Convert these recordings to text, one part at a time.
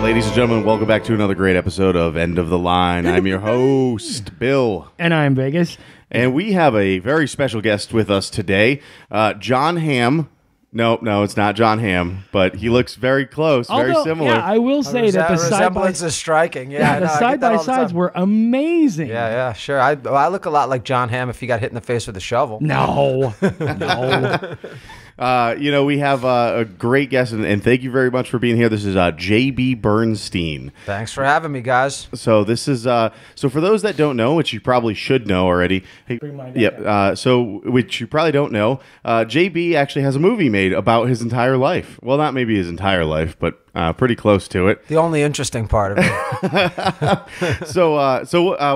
Ladies and gentlemen, welcome back to another great episode of End of the Line. I'm your host, Bill. And I'm Vegas. And we have a very special guest with us today, Jon Hamm. No, it's not Jon Hamm, but he looks very close, very similar. Yeah, I will say that the resemblance is striking. Yeah, the side-by-sides were amazing. Yeah, sure. I look a lot like Jon Hamm if he got hit in the face with a shovel. No. We have a great guest, and thank you very much for being here. This is JB Bernstein. Thanks for having me, guys. So this is so for those that don't know, which you probably should know already. Hey, so which you probably don't know, JB actually has a movie made about his entire life. Well, not maybe his entire life, but pretty close to it. The only interesting part of it. So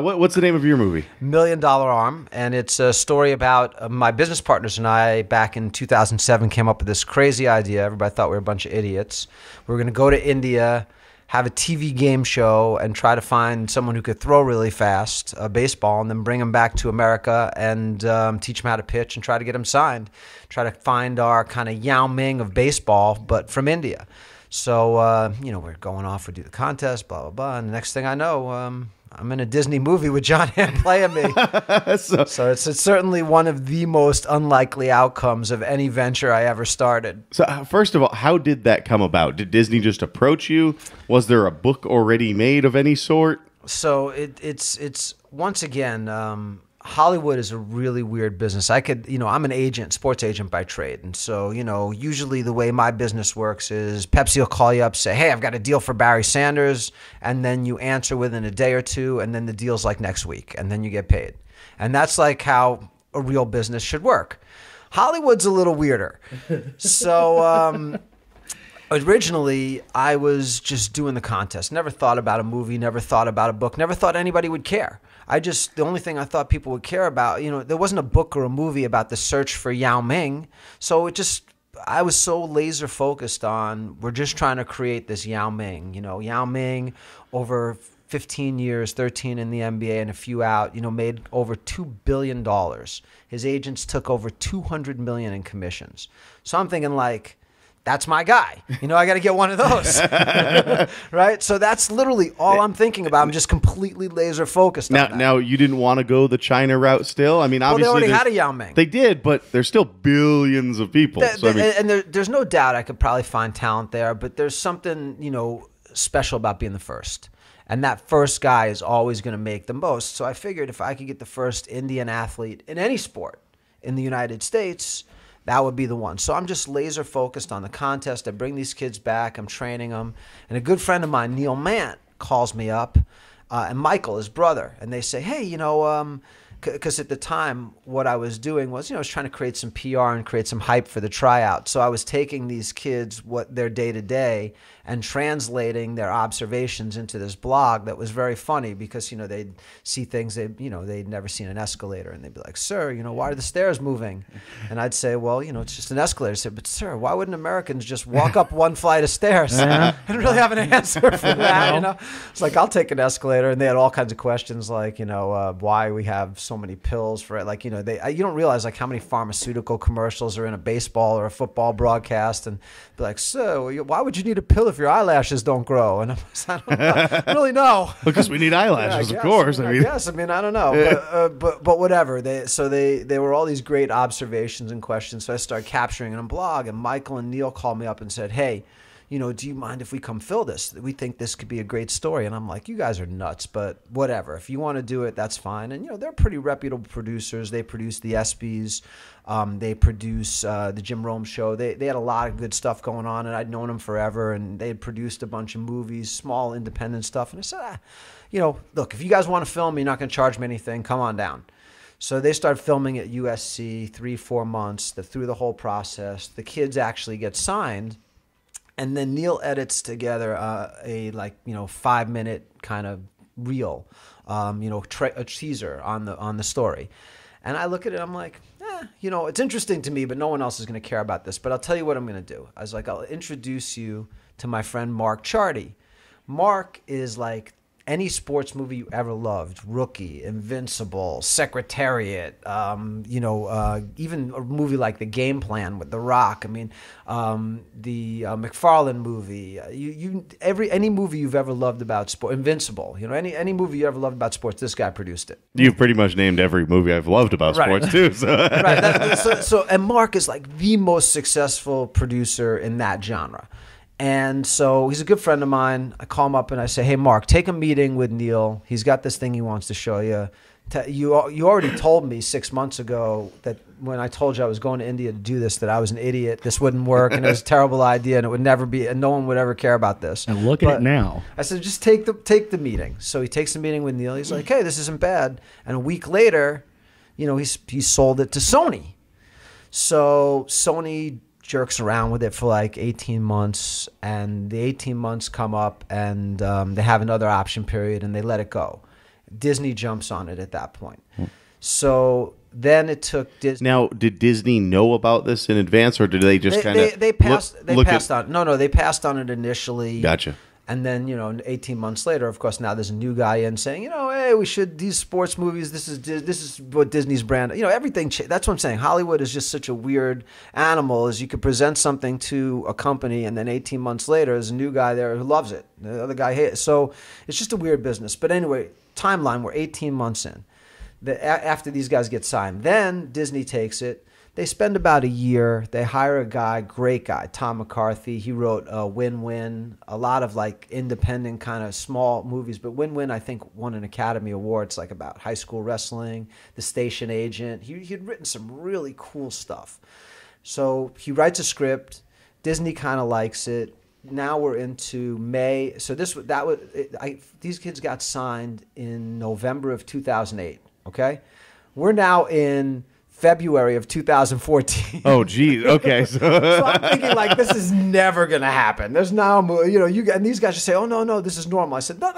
what's the name of your movie? $1 Million Arm, and it's a story about my business partners and I back in 2007 came up with this crazy idea. Everybody thought we were a bunch of idiots. We were going to go to India, have a TV game show, and try to find someone who could throw really fast, a baseball, and then bring him back to America and teach him how to pitch and try to get him signed. Try to find our kind of Yao Ming of baseball, but from India. So, we're going off, we do the contest, blah, blah, blah. And the next thing I know, I'm in a Disney movie with Jon Hamm playing me. so it's certainly one of the most unlikely outcomes of any venture I ever started. So first of all, how did that come about? Did Disney just approach you? Was there a book already made of any sort? So it's once again, Hollywood is a really weird business. I'm an agent, sports agent by trade. And so, usually the way my business works is Pepsi will call you up, say, hey, I've got a deal for Barry Sanders. And then you answer within a day or two. And then the deal's like next week. And then you get paid. And that's like how a real business should work. Hollywood's a little weirder. So, originally, I was just doing the contest. Never thought about a movie, never thought about a book, never thought anybody would care. The only thing I thought people would care about, there wasn't a book or a movie about the search for Yao Ming. So I was so laser focused on, we're just trying to create this Yao Ming. Yao Ming over 15 years, 13 in the NBA and a few out, made over $2 billion. His agents took over $200 million in commissions. So I'm thinking like, that's my guy. I got to get one of those. Right? So that's literally all I'm thinking about. I'm just completely laser focused on that. Now, you didn't want to go the China route still? I mean, obviously. Well, they already had a Yao Ming. They did, but there's still billions of people. There's no doubt I could probably find talent there, but there's something, special about being the first. And that first guy is always going to make the most. So I figured if I could get the first Indian athlete in any sport in the United States, that would be the one. So I'm just laser focused on the contest. I bring these kids back. I'm training them. And a good friend of mine, Neil Mant, calls me up, and Michael, his brother. And they say, hey, because at the time what I was doing was, I was trying to create some PR and create some hype for the tryout. So I was taking these kids, what their day-to-day, and translating their observations into this blog that was very funny because, they'd see things they'd never seen an escalator, and they'd be like, sir, why are the stairs moving? And I'd say, well, it's just an escalator. I said, but sir, why wouldn't Americans just walk up one flight of stairs? I didn't really have an answer for that, It's like, I'll take an escalator, and they had all kinds of questions like, why we have so many pills for it. Like, you don't realize like how many pharmaceutical commercials are in a baseball or a football broadcast, and be like, so why would you need a pill if your eyelashes don't grow? And I don't really know. Because we need eyelashes, of course. I don't know. But whatever. They were all these great observations and questions. So I started capturing it on blog, and Michael and Neil called me up and said, hey, do you mind if we come fill this? We think this could be a great story. And I'm like, you guys are nuts, but whatever. If you want to do it, that's fine. And, they're pretty reputable producers. They produce the ESPYs. They produce the Jim Rome Show. They had a lot of good stuff going on, and I'd known them forever. And they had produced a bunch of movies, small independent stuff. And I said, look, if you guys want to film, you're not going to charge me anything. Come on down. So they started filming at USC 3-4 months through the whole process. The kids actually get signed. And then Neil edits together a 5-minute kind of reel, a teaser on the story. And I look at it, I'm like, it's interesting to me, but no one else is going to care about this. But I'll tell you what I'm going to do. I was like, I'll introduce you to my friend Mark Chardy. Mark is like any sports movie you ever loved, Rookie, Invincible, Secretariat, even a movie like The Game Plan with The Rock. I mean, the McFarlane movie. Any movie you've ever loved about sport, Invincible. Any movie you ever loved about sports, this guy produced it. You've pretty much named every movie I've loved about sports too. So. Right. And Mark is like the most successful producer in that genre. And so he's a good friend of mine. I call him up and I say, hey, Mark, take a meeting with Neil. He's got this thing he wants to show you. You already told me 6 months ago that when I told you I was going to India to do this, that I was an idiot. This wouldn't work, and it was a terrible idea, and it would never be, and no one would ever care about this. And look at it now. I said, just take the meeting. So he takes the meeting with Neil. He's like, hey, this isn't bad. And a week later, he sold it to Sony. So Sony jerks around with it for like 18 months, and the 18 months come up, and they have another option period, and they let it go. Disney jumps on it at that point. So then it took Disney. Now, did Disney know about this in advance, or did they just kind of they passed on? No, they passed on it initially. Gotcha. And then 18 months later, of course, now there's a new guy in saying, hey, we should these sports movies. This is what Disney's brand. Everything. That's what I'm saying. Hollywood is just such a weird animal. Is you could present something to a company, and then 18 months later, there's a new guy there who loves it. The other guy hates it. So it's just a weird business. But anyway, timeline. We're 18 months in. After these guys get signed, then Disney takes it. They spend about a year. They hire a guy, great guy, Tom McCarthy. He wrote Win-Win, a lot of like independent kind of small movies. But Win-Win, I think, won an Academy Award. It's like about high school wrestling, The Station Agent. He'd written some really cool stuff. So he writes a script. Disney kind of likes it. Now we're into May. So these kids got signed in November of 2008. Okay, we're now in February of 2014. Oh, geez. Okay. So I'm thinking like this is never going to happen. There's now, and these guys just say, oh, no, this is normal. I said, no,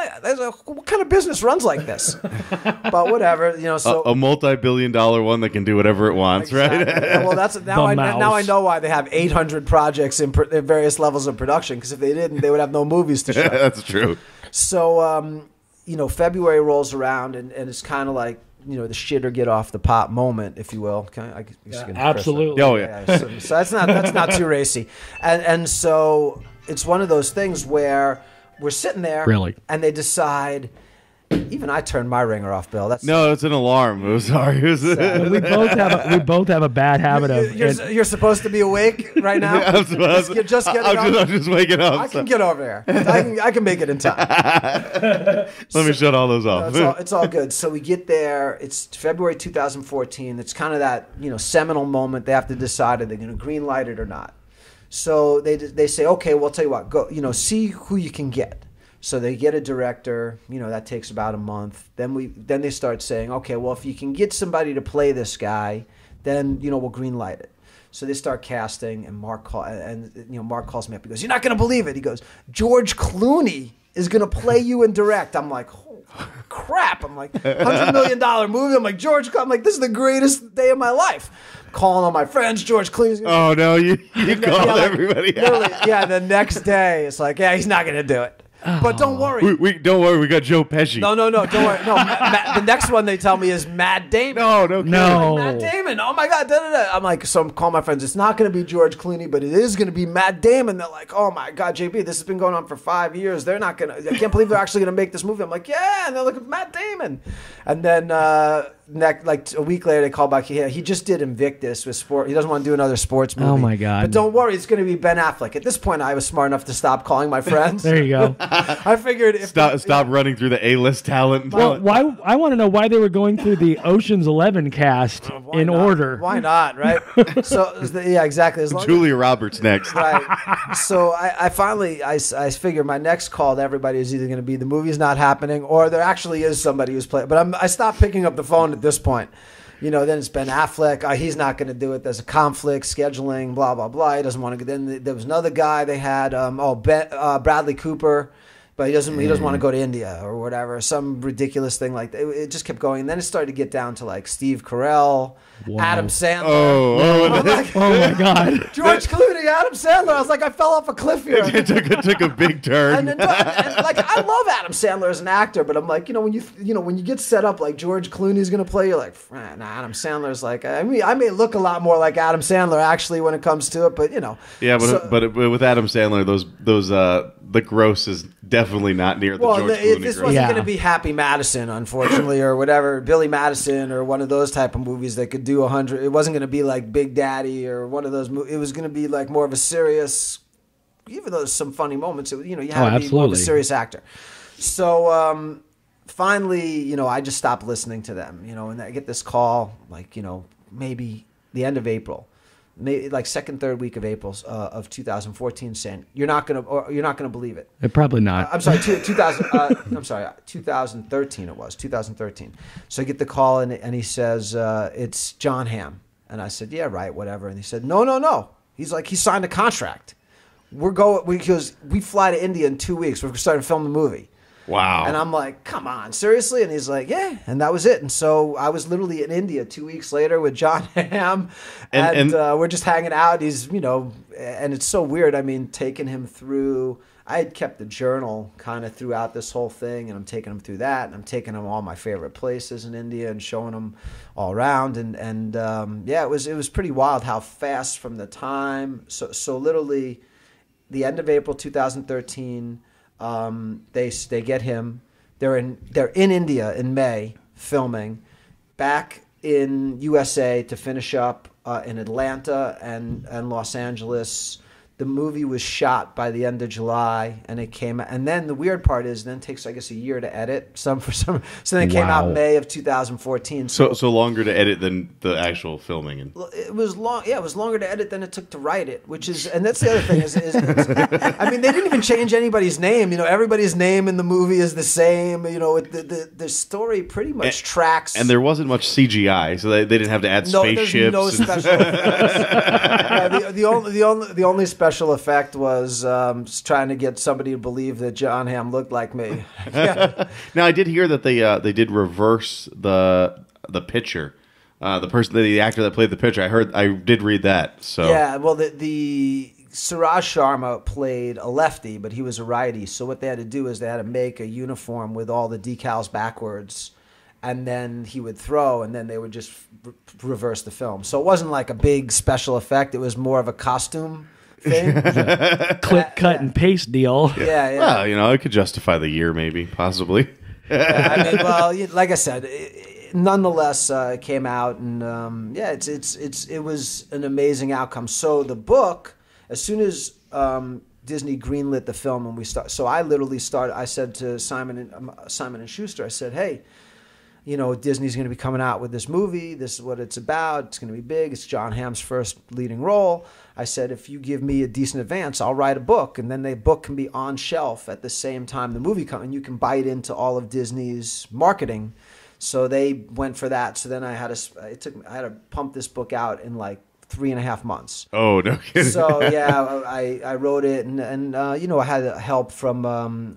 what kind of business runs like this? But whatever, so. A multi-billion-dollar one that can do whatever it wants, exactly. right? Yeah, well, now I know why they have 800 projects in various levels of production, because if they didn't, they would have no movies to show. That's true. So, February rolls around, and it's kind of like, the shit or get off the pot moment, if you will. Absolutely. Oh yeah. So that's not too racy, and so it's one of those things where we're sitting there, really, and they decide. Even I turned my ringer off, Bill. It's an alarm. I'm sorry. We both have a bad habit of. You're supposed to be awake right now. Yeah, I'm just waking up. I can get over there. I can make it in time. Let me shut all those off. It's all good. So we get there. It's February 2014. It's kind of that seminal moment. They have to decide if they're going to green light it or not. So they say, okay, well, I'll tell you what. Go. See who you can get. So they get a director, that takes about a month. Then they start saying, okay, well, if you can get somebody to play this guy, then we'll green light it. So they start casting, and Mark calls me up. He goes, "You're not going to believe it." He goes, "George Clooney is going to play you and direct." I'm like, holy crap! I'm like, $100 million movie. I'm like, George. I'm like, this is the greatest day of my life. Calling all my friends, George Clooney's gonna Oh no, you called everybody. Yeah, the next day it's like, yeah, he's not going to do it. But don't worry. We don't worry. We got Joe Pesci. No, don't worry. No, the next one they tell me is Matt Damon. No. Like, Matt Damon. Oh my God. I'm like, so I'm calling my friends. It's not going to be George Clooney, but it is going to be Matt Damon. They're like, oh my God, JB, this has been going on for 5 years. They're not going to. I can't believe they're actually going to make this movie. I'm like, yeah. And they're like, Matt Damon. And then like a week later, they call back. Yeah, he just did Invictus with sport. He doesn't want to do another sports movie. Oh my God! But don't worry, it's going to be Ben Affleck. At this point, I was smart enough to stop calling my friends. There you go. I figured stop running through the A-list talent. Well, why? I want to know why they were going through the Ocean's 11 cast in order. Why not? Right. So yeah, exactly. Julia Roberts next. Right. So I finally figured my next call to everybody is either going to be the movie's not happening or there actually is somebody who's playing. But I stopped picking up the phone at this point. Then it's Ben Affleck. He's not going to do it. There's a conflict, scheduling, blah, blah, blah. He doesn't want to. Then there was another guy they had. Bradley Cooper. but he doesn't want to go to India or whatever, some ridiculous thing like that. It just kept going, and then it started to get down to like Steve Carell, Adam Sandler. Oh my God, George Clooney, Adam Sandler. I was like, I fell off a cliff here. It took a big turn. And like, I love Adam Sandler as an actor, but I'm like, when you get set up like George Clooney's gonna play, you're like, nah, Adam Sandler's like, I mean, I may look a lot more like Adam Sandler actually when it comes to it, but Yeah, but with Adam Sandler, those the gross is definitely not near the George Clooney this gross. wasn't going to be Happy Madison, unfortunately, or whatever, Billy Madison, or one of those type of movies that could do 100. It wasn't going to be like Big Daddy or one of those. It was going to be like more of a serious. Even though there's some funny moments, you had to be more of a serious actor. So finally, I just stopped listening to them. And I get this call, like maybe the end of April. Maybe like second, third week of April of 2014, saying you're not gonna believe it. Probably not. I'm sorry, 2000. I'm sorry, 2013. It was 2013. So I get the call and he says it's Jon Hamm, and I said yeah, right, whatever. And he said no. He's like, he signed a contract. We fly to India in 2 weeks. We're starting to film the movie. Wow. And I'm like, come on, seriously? And he's like, yeah. And that was it. And so I was literally in India 2 weeks later with Jon Hamm. And we're just hanging out. He's, and it's so weird. I mean, taking him through, I had kept the journal kind of throughout this whole thing. And I'm taking him through that. And I'm taking him all my favorite places in India and showing him all around. And it was pretty wild how fast from the time. So literally the end of April 2013, they get him. They're in India in May filming, back in USA to finish up in Atlanta and Los Angeles. The movie was shot by the end of July, and it came. And then the weird part is, then it takes, I guess, a year to edit. So then it came out May of 2014. So longer to edit than the actual filming. It was long. Yeah, it was longer to edit than it took to write it. Which is, and that's the other thing is I mean, they didn't even change anybody's name. Everybody's name in the movie is the same. The story pretty much tracks. And there wasn't much CGI, so they didn't have to add spaceships. No special effects. The only special effect was trying to get somebody to believe that Jon Hamm looked like me. Yeah. Now I did hear that they did reverse the pitcher, the actor that played the pitcher. I did read that. So yeah, well the Suraj Sharma played a lefty, but he was a righty. So what they had to do is they had to make a uniform with all the decals backwards, and then he would throw, and then they would just reverse the film. So it wasn't like a big special effect. It was more of a costume thing. Click, cut, and paste deal. Yeah. Well, it could justify the year, maybe, possibly. Like I said, nonetheless, it came out, and it was an amazing outcome. So the book, as soon as Disney greenlit the film, and we start, so I literally started. I said to Simon and Schuster, I said, hey, Disney's going to be coming out with this movie. This is what it's about. It's going to be big. It's Jon Hamm's first leading role. I said, if you give me a decent advance, I'll write a book. And then the book can be on shelf at the same time the movie comes. And you can bite into all of Disney's marketing. So they went for that. So then I had to pump this book out in like 3.5 months. Oh, no kidding. So yeah, I wrote it, and I had help from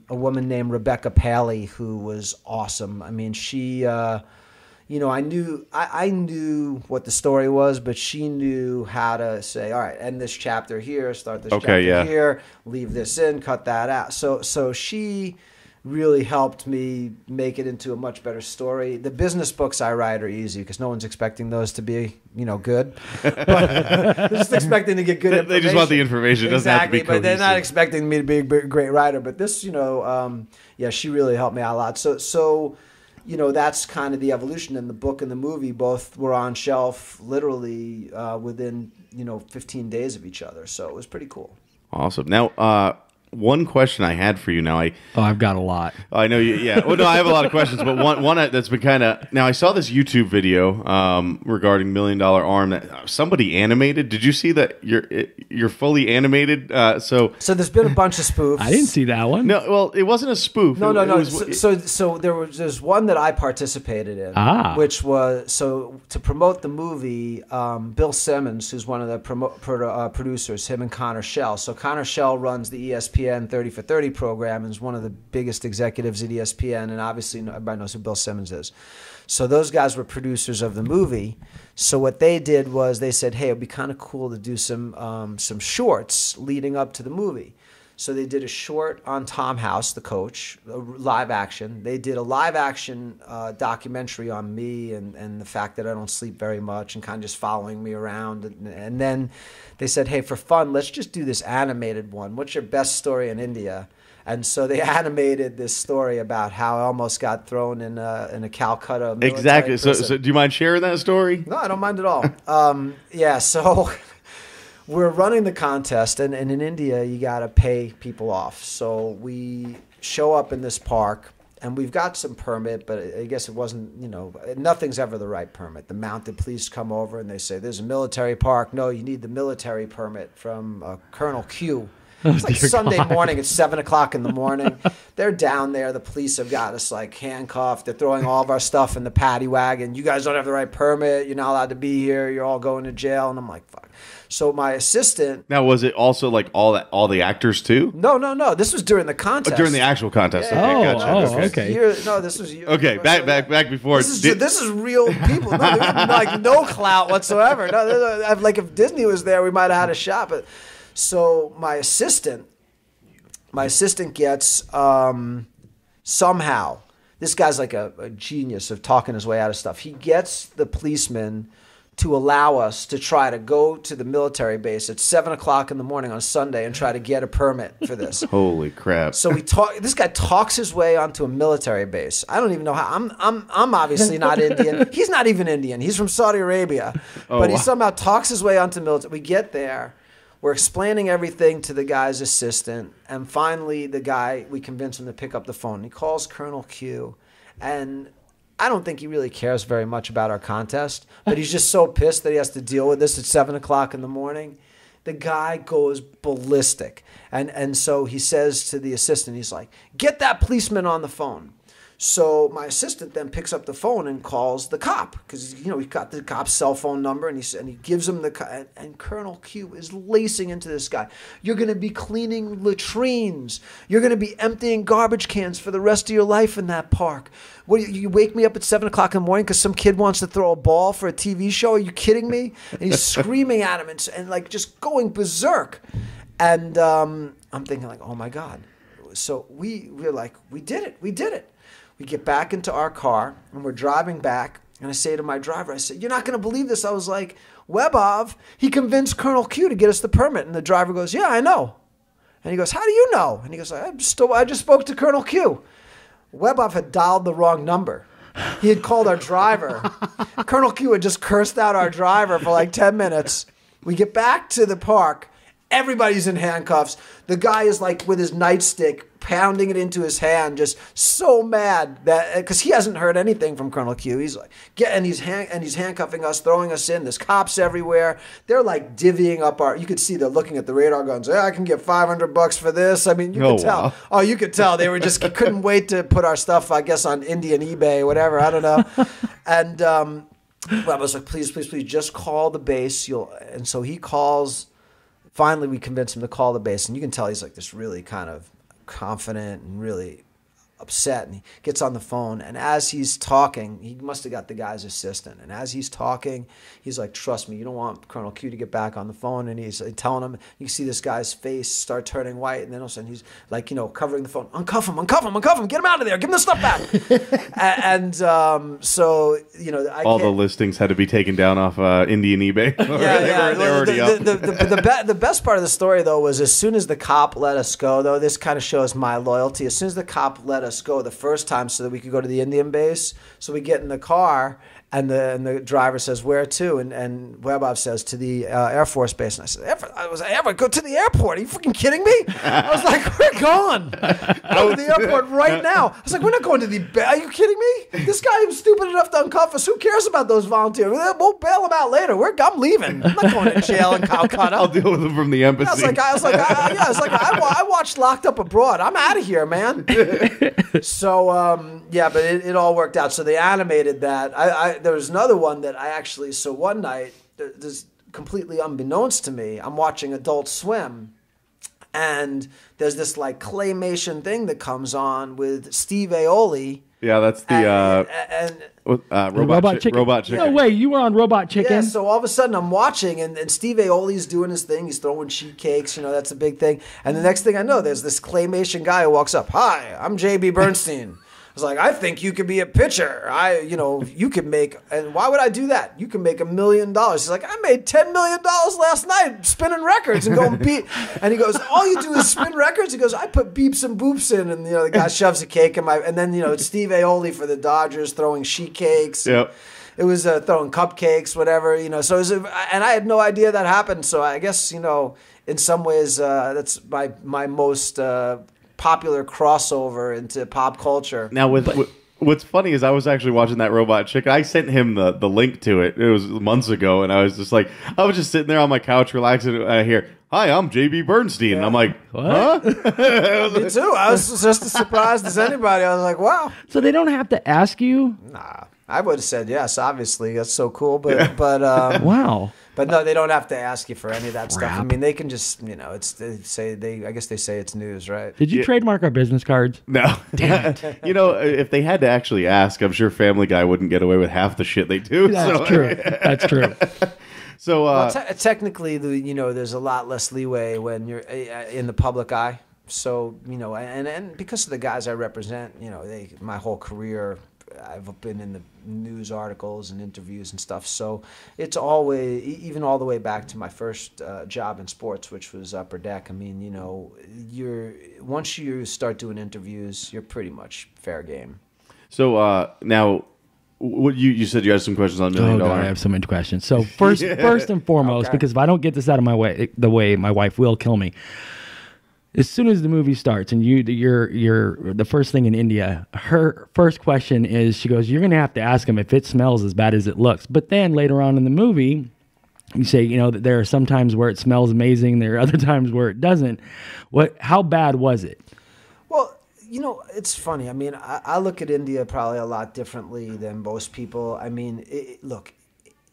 a woman named Rebecca Paley, who was awesome. I mean, she, I knew what the story was, but she knew how to say, all right, end this chapter here, start this chapter here, leave this in, cut that out. So she really helped me make it into a much better story. The business books I write are easy because no one's expecting those to be, good. But they're just expecting to get good information. They just want the information. It doesn't have to be cohesive. But they're not expecting me to be a great writer. But this, she really helped me out a lot. So that's kind of the evolution. And the book and the movie both were on shelf literally within, 15 days of each other. So it was pretty cool. Awesome. Now, one question I had for you now. I've got a lot. I know you. Yeah. Well, no, I have a lot of questions, but one that's been kind of. Now I saw this YouTube video regarding $1 Million Arm that somebody animated. Did you see that? You're fully animated. So there's been a bunch of spoofs. I didn't see that one. No, well, it wasn't a spoof. No. So there's one that I participated in, which was to promote the movie. Bill Simmons, who's one of the producers, him and Connor Schell. So Connor Schell runs the ESPN ESPN 30 for 30 program and is one of the biggest executives at ESPN, and obviously everybody knows who Bill Simmons is. So those guys were producers of the movie. So what they did was they said, hey, it'd be kind of cool to do some shorts leading up to the movie. So they did a short on Tom House, the coach, live action. They did a live action documentary on me and the fact that I don't sleep very much and kind of just following me around. And then they said, hey, for fun, let's just do this animated one. What's your best story in India? And so they animated this story about how I almost got thrown in a Calcutta military Exactly. prison. So do you mind sharing that story? No, I don't mind at all. Yeah, so we're running the contest, and in India, you got to pay people off. So we show up in this park, and we've got some permit, but I guess it wasn't, nothing's ever the right permit. The mounted police come over, and they say, there's a military park. No, you need the military permit from Colonel Q. It's like Sunday morning. It's 7 o'clock in the morning. They're down there. The police have got us like handcuffed. They're throwing all of our stuff in the paddy wagon. You guys don't have the right permit. You're not allowed to be here. You're all going to jail. And I'm like, fuck. So my assistant. Now, was it also like all the actors too? No. This was during the contest. During the actual contest. Yeah. Okay, gotcha. Okay. This was years. Okay, back before. This is real people. No, they had like no clout whatsoever. No, like if Disney was there, we might have had a shot. But so my assistant gets somehow. This guy's like a genius of talking his way out of stuff. He gets the policeman to allow us to try to go to the military base at 7 o'clock in the morning on Sunday and try to get a permit for this. Holy crap! So this guy talks his way onto a military base. I don't even know how. I'm obviously not Indian. He's not even Indian. He's from Saudi Arabia, but he somehow talks his way onto military. We get there. We're explaining everything to the guy's assistant, and finally we convince him to pick up the phone. He calls Colonel Q, and I don't think he really cares very much about our contest, but he's just so pissed that he has to deal with this at 7 o'clock in the morning. The guy goes ballistic, and so he says to the assistant, he's like, get that policeman on the phone. So my assistant then picks up the phone and calls the cop because he's got the cop's cell phone number, and he gives him and Colonel Q is lacing into this guy. You're going to be cleaning latrines. You're going to be emptying garbage cans for the rest of your life in that park. What, you wake me up at 7 o'clock in the morning because some kid wants to throw a ball for a TV show? Are you kidding me? And he's screaming at him and like just going berserk. And I'm thinking like, oh my God. So we're like, we did it. We get back into our car, and we're driving back, and I say to my driver, I said, you're not going to believe this. I was like, Webov, he convinced Colonel Q to get us the permit. And the driver goes, yeah, I know. And he goes, how do you know? And he goes, I just spoke to Colonel Q. Webov had dialed the wrong number. He had called our driver. Colonel Q had just cursed out our driver for like 10 minutes. We get back to the park. Everybody's in handcuffs. The guy is like with his nightstick, pounding it into his hand, just so mad that because he hasn't heard anything from Colonel Q. He's like, he's handcuffing us, throwing us in. There's cops everywhere. They're like divvying up you could see they're looking at the radar guns. I can get $500 for this. I mean, you could tell. Wow. Oh, you could tell they were just couldn't wait to put our stuff, I guess, on Indian eBay, whatever. I don't know. And I was like, please, just call the base. And so he calls. Finally, we convince him to call the base, and you can tell he's like this really kind of confident and really upset, and he gets on the phone, and as he's talking, he must have got the guy's assistant, and as he's talking, he's like, trust me, you don't want Colonel Q to get back on the phone, and he's telling him, you see this guy's face start turning white, and then all of a sudden he's like, covering the phone, uncuff him, get him out of there, give him the stuff back. So, all the listings had to be taken down off Indian eBay. They were already up. The best part of the story, though, was as soon as the cop let us go, though, this kind of shows my loyalty, as soon as the cop let us go the first time so that we could go to the Indian base. So we get in the car, and the driver says, where to? And Webov says, to the Air Force Base. And I said, ever go to the airport? Are you freaking kidding me? I was like, we're gone. Go to the airport right now. I was like, we're not going to the... Are you kidding me? This guy was stupid enough to uncuff us. Who cares about those volunteers? We'll bail them out later. I'm leaving. I'm not going to jail in Calcutta. I'll deal with them from the embassy. I watched Locked Up Abroad. I'm out of here, man. So, but it all worked out. So they animated that. There was another one that so one night, this completely unbeknownst to me, I'm watching Adult Swim, And there's this like claymation thing that comes on with Steve Aoki. Yeah, that's the Robot Chicken. Robot Chicken. No way, you were on Robot Chicken? Yeah, so all of a sudden I'm watching, and Steve Aoki's doing his thing. He's throwing sheet cakes, that's a big thing. And the next thing I know, there's this claymation guy who walks up. Hi, I'm JB Bernstein. I was like, I think you could be a pitcher. You can make, and why would I do that? You can make $1 million. He's like, I made $10 million last night spinning records and going beep. And he goes, all you do is spin records? He goes, I put beeps and boops in. And, the guy shoves a cake in my, and then, it's Steve Aoki for the Dodgers throwing sheet cakes. Yep. It was throwing cupcakes, whatever, so it was, and I had no idea that happened. So I guess, in some ways, that's my most, popular crossover into pop culture. Now, what's funny is I was actually watching that Robot Chicken. I sent him the link to it. It was months ago, and I was just sitting there on my couch relaxing, and I hear, "Hi, I'm JB Bernstein." Yeah. And I'm like, what? Huh? Me too. I was just as surprised as anybody. I was like, wow. So they don't have to ask you? Nah, I would have said yes. Obviously, that's so cool. But wow. But no, they don't have to ask you for any of that stuff. I mean, they can just, I guess they say it's news, right? Did you trademark our business cards? No. Damn it. If they had to actually ask, I'm sure Family Guy wouldn't get away with half the shit they do. That's true. That's true. So technically, there's a lot less leeway when you're in the public eye. So, and because of the guys I represent, my whole career, I've been in the news articles and interviews and stuff. So it's always, even all the way back to my first job in sports, which was Upper Deck. I mean, once you start doing interviews, you're pretty much fair game. So now, what you said you had some questions on $1 Million. I have so many questions. So first and foremost, because if I don't get this out of my way, the way my wife will kill me. As soon as the movie starts and you're the first thing in India, her first question is, she goes, you're going to have to ask him if it smells as bad as it looks. But then later on in the movie, you say, that there are some times where it smells amazing. There are other times where it doesn't. How bad was it? Well, it's funny. I mean, I look at India probably a lot differently than most people. I mean,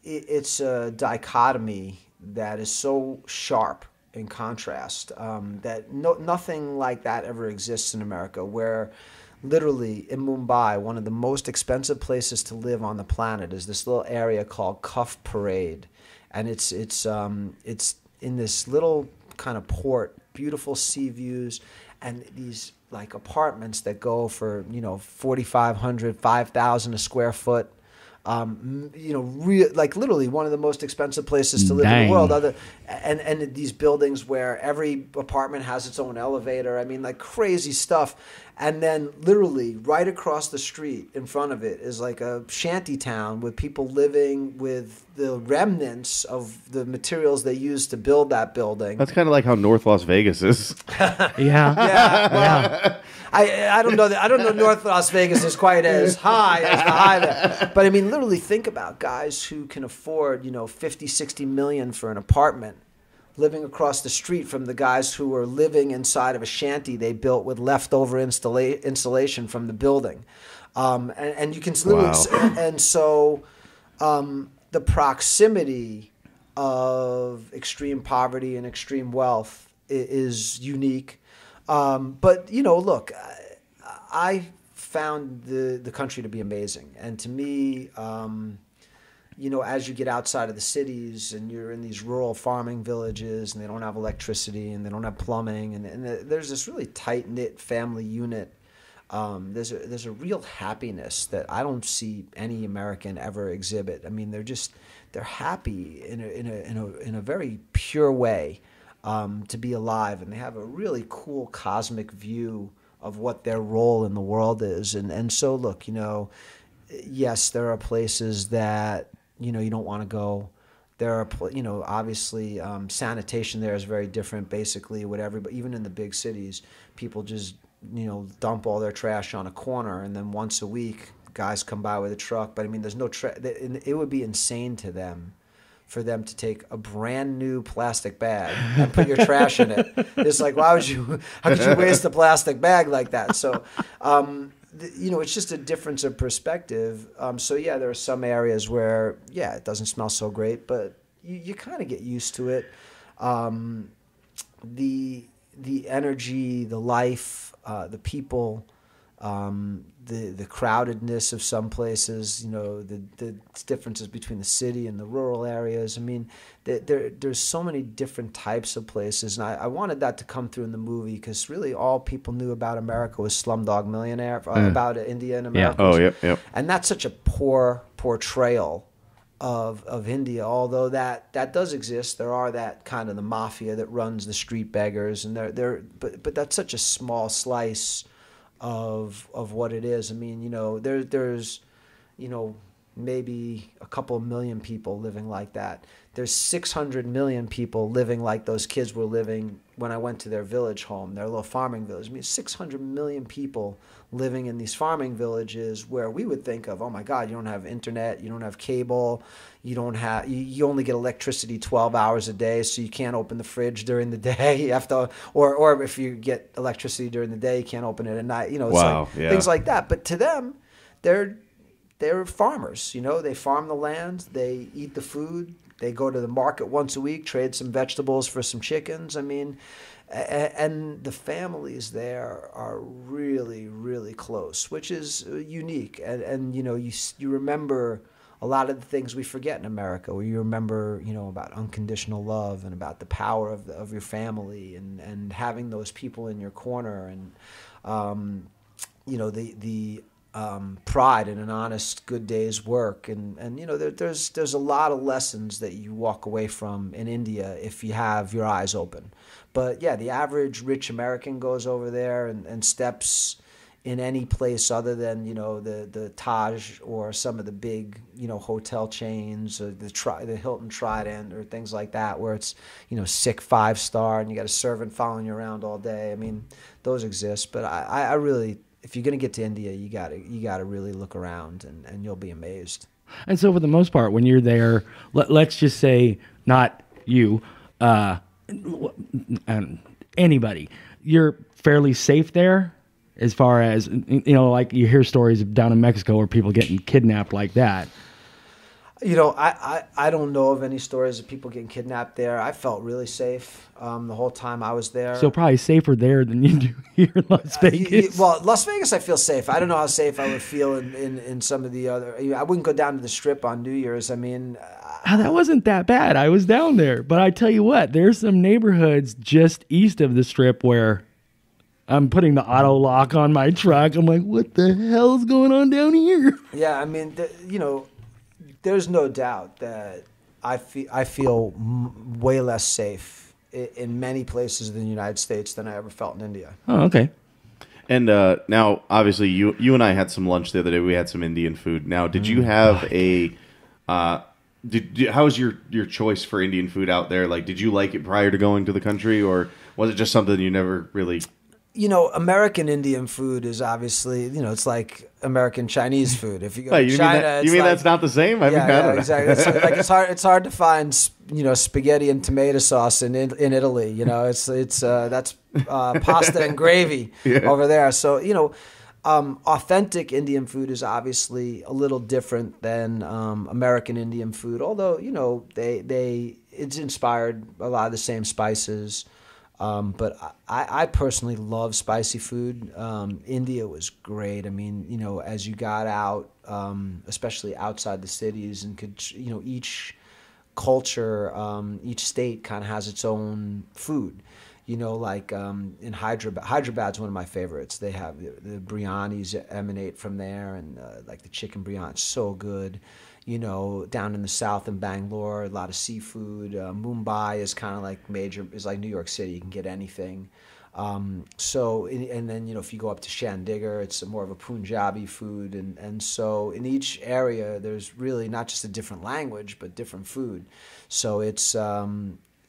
it's a dichotomy that is so sharp in contrast, that nothing like that ever exists in America, where literally in Mumbai, one of the most expensive places to live on the planet is this little area called Cuff Parade. And it's in this little kind of port, beautiful sea views, and these like apartments that go for, 4,500, 5,000 a square foot. Like literally one of the most expensive places to live in the world. And these buildings where every apartment has its own elevator. I mean, like crazy stuff. And then literally right across the street in front of it is like a shanty town with people living with the remnants of the materials they used to build that building. That's kind of like how North Las Vegas is. Yeah. I don't know. I don't know North Las Vegas is quite as high as the high there. But I mean, literally think about guys who can afford, 50, 60 million for an apartment, living across the street from the guys who are living inside of a shanty they built with leftover insulation from the building. And you can literally, and so the proximity of extreme poverty and extreme wealth is unique. But, look, I found the country to be amazing. And to me, as you get outside of the cities and you're in these rural farming villages and they don't have electricity and they don't have plumbing and there's this really tight-knit family unit, there's a real happiness that I don't see any American ever exhibit. I mean, they're happy in a very pure way. To be alive, and they have a really cool cosmic view of what their role in the world is. And so, look, yes, there are places that, you don't want to go. There are, obviously sanitation there is very different, basically, whatever. But even in the big cities, people just, dump all their trash on a corner, and then once a week, guys come by with a truck. But I mean, there's no it would be insane to them for them to take a brand new plastic bag and put your trash in it. It's like, how could you waste a plastic bag like that? So, it's just a difference of perspective. So yeah, there are some areas where, it doesn't smell so great, but you kind of get used to it. the energy, the life, the people, the crowdedness of some places, the differences between the city and the rural areas. I mean, there's so many different types of places, and I wanted that to come through in the movie because really all people knew about America was Slumdog Millionaire, about India and America. Yeah. Oh, yep. And that's such a poor portrayal of India, although that does exist. There are that kind of the mafia that runs the street beggars, and but that's such a small slice of what it is. I mean, there's maybe a couple million people living like that. There's 600 million people living like those kids were living when I went to their village home, their little farming village. I mean, 600 million people living in these farming villages where we would think of, oh my God, you don't have internet, you don't have cable, you only get electricity 12 hours a day, so you can't open the fridge during the day. You have to, or if you get electricity during the day, you can't open it at night. It's things like that. But to them, they're farmers. They farm the land, they eat the food, they go to the market once a week, trade some vegetables for some chickens. I mean, and the families there are really, really close, which is unique. And you remember a lot of the things we forget in America, where you remember, about unconditional love and about the power of your family and having those people in your corner and, the pride in an honest, good day's work. And there's a lot of lessons that you walk away from in India if you have your eyes open. But yeah, the average rich American goes over there and steps in any place other than, the Taj or some of the big, hotel chains or the Hilton Trident or things like that, where it's, sick 5-star and you got a servant following you around all day. I mean, those exist. But I really, if you're going to get to India, you got to really look around and you'll be amazed. And so for the most part, when you're there, let's just say not you, anybody, you're fairly safe there as far as, like you hear stories down in Mexico where people getting kidnapped like that. I don't know of any stories of people getting kidnapped there. I felt really safe the whole time I was there. So probably safer there than you do here in Las Vegas. Well, Las Vegas, I feel safe. I don't know how safe I would feel in some of the other. I wouldn't go down to the Strip on New Year's. I mean, that wasn't that bad. I was down there, but I tell you what, there's some neighborhoods just east of the Strip where I'm putting the auto lock on my truck. I'm like, what the hell's going on down here? Yeah, I mean, there's no doubt that I feel way less safe in many places in the United States than I ever felt in India. Oh, okay. And now, obviously, you and I had some lunch the other day. We had some Indian food. Now, did you have how was your choice for Indian food out there? Like, did you like it prior to going to the country, or was it just something you never really... American Indian food is obviously, it's like American Chinese food. If you go to China, you mean that's not the same? I don't know. Exactly. It's hard to find, spaghetti and tomato sauce in Italy. It's that's pasta and gravy over there. So authentic Indian food is obviously a little different than American Indian food. Although it's inspired a lot of the same spices. But I personally love spicy food. India was great. I mean, as you got out, especially outside the cities, and could, each culture, each state kind of has its own food. Like in Hyderabad's one of my favorites. They have the biryanis emanate from there, and like the chicken biryani is so good. Down in the south in Bangalore, a lot of seafood. Mumbai is kind of like is like New York City. You can get anything. And then, if you go up to Chandigarh, it's more of a Punjabi food. And so in each area, there's really not just a different language, but different food. So it's,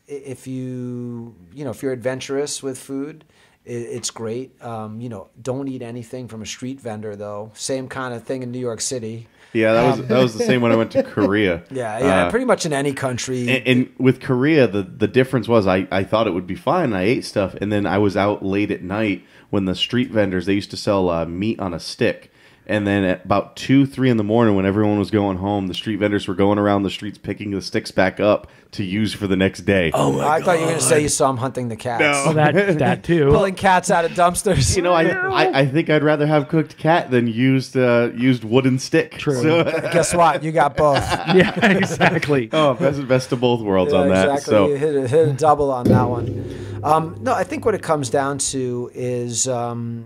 if you're adventurous with food, it's great. Don't eat anything from a street vendor, though. Same kind of thing in New York City. Yeah, that was the same when I went to Korea. Yeah, pretty much in any country. And with Korea, the difference was I thought it would be fine. I ate stuff, and then I was out late at night when the street vendors, they used to sell meat on a stick. And then at about 2, 3 in the morning, when everyone was going home, the street vendors were going around the streets picking the sticks back up to use for the next day. Oh my God. I thought you were going to say you saw him hunting the cats. No. Well, that too. Pulling cats out of dumpsters. You know, I think I'd rather have cooked cat than used wooden stick. True. So, guess what? You got both. Yeah, exactly. oh, best of both worlds on that. Exactly. So You hit a double on that one. No, I think what it comes down to is the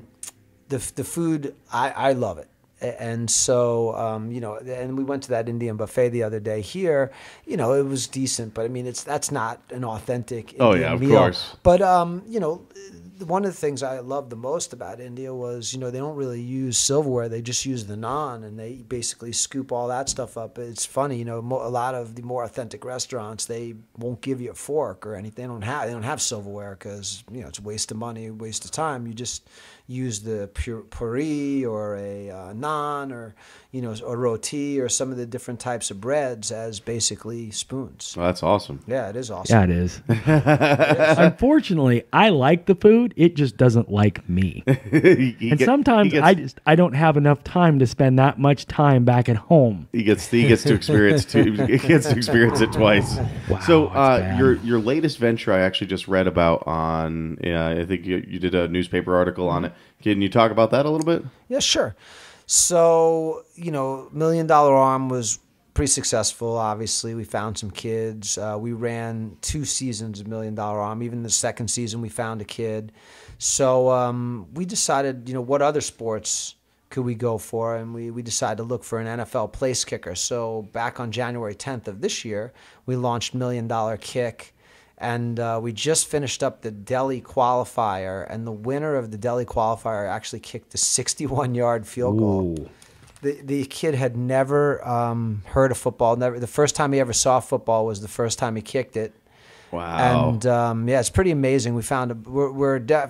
food. I love it. And so, and we went to that Indian buffet the other day here. You know, it was decent, but I mean, that's not an authentic Indian meal. Course. But, one of the things I loved the most about India was, they don't really use silverware. They just use the naan, and they basically scoop all that stuff up. It's funny, a lot of the more authentic restaurants, they won't give you a fork or anything. They don't have silverware because, it's a waste of money, waste of time. You just use the puri or a naan or, a roti or some of the different types of breads as basically spoons. Well, that's awesome. Yeah, it is awesome. Yeah, it is. Unfortunately, I like the food. It just doesn't like me. Sometimes I don't have enough time to spend that much time back at home. He gets to experience it twice. Wow, so your latest venture, I actually just read about on. I think you did a newspaper article on it. Can you talk about that a little bit? Yeah, sure. So, $1 Million Arm was pretty successful. Obviously, we found some kids. We ran 2 seasons of $1 Million Arm. Even the second season, we found a kid. So we decided, what other sports could we go for? And we decided to look for an NFL place kicker. So back on January 10th of this year, we launched $1 Million Kick. And we just finished up the Delhi qualifier, and the winner of the Delhi qualifier actually kicked a 61-yard field goal. The kid had never heard of football. The first time he ever saw football was the first time he kicked it. Wow! And it's pretty amazing. We found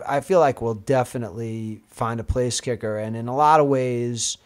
I feel like we'll definitely find a place kicker, and in a lot of ways,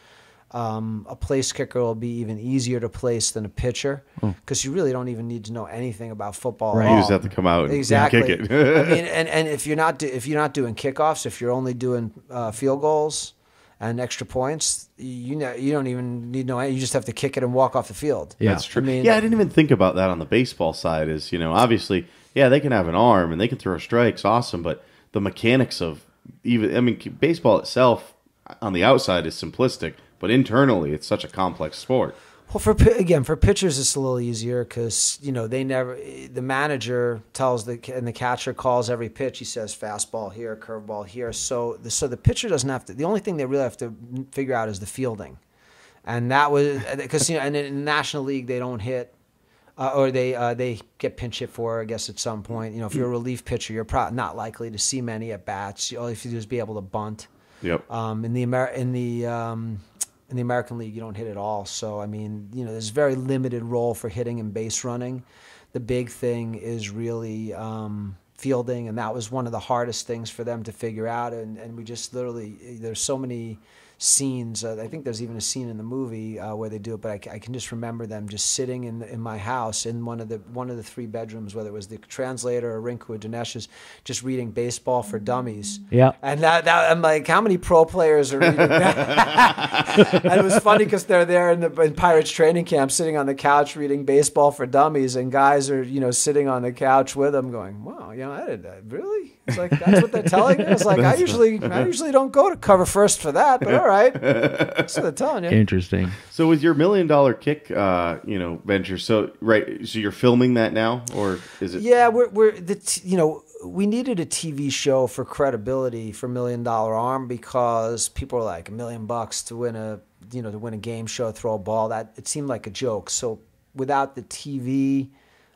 a place kicker will be even easier to place than a pitcher because you really don't even need to know anything about football. Right. You just have to come out and kick it. I mean, and if you're not doing kickoffs, if you're only doing field goals and extra points, you don't even need to know. You just have to kick it and walk off the field. Yeah, that's true. I didn't even think about that on the baseball side. Is obviously, they can have an arm and they can throw strikes, awesome, but the mechanics of baseball itself on the outside is simplistic. But internally, it's such a complex sport. Well, for pitchers, it's a little easier because the manager tells and the catcher calls every pitch. He says fastball here, curveball here. So the pitcher doesn't have to. The only thing they really have to figure out is the fielding, and that was because and in the National League they don't hit. Or they get pinch hit for, I guess, at some point. If you're a relief pitcher, you're probably not likely to see many at bats. All you have to do is be able to bunt. Yep. In the American League, you don't hit at all. So, there's very limited role for hitting and base running. The big thing is really fielding, and that was one of the hardest things for them to figure out. And we just literally, there's so many scenes. I think there's even a scene in the movie where they do it, but I can just remember them just sitting in my house in one of the 3 bedrooms, whether it was the translator or Rinku or Dinesh's, just reading Baseball for Dummies. Yeah, and that I'm like, how many pro players are reading that? And it was funny because they're there in Pirates training camp, sitting on the couch reading Baseball for Dummies, and guys are sitting on the couch with them, going, "Wow, I did that really." It's like that's what they're telling me. It's like I usually don't go to cover first for that, but all right, that's what they're telling you. Interesting. So with your $1 Million Kick, venture, so you're filming that now, or is it? Yeah, we needed a TV show for credibility for $1 Million Arm because people are like $1 million to win a game show, throw a ball. That it seemed like a joke. So without the TV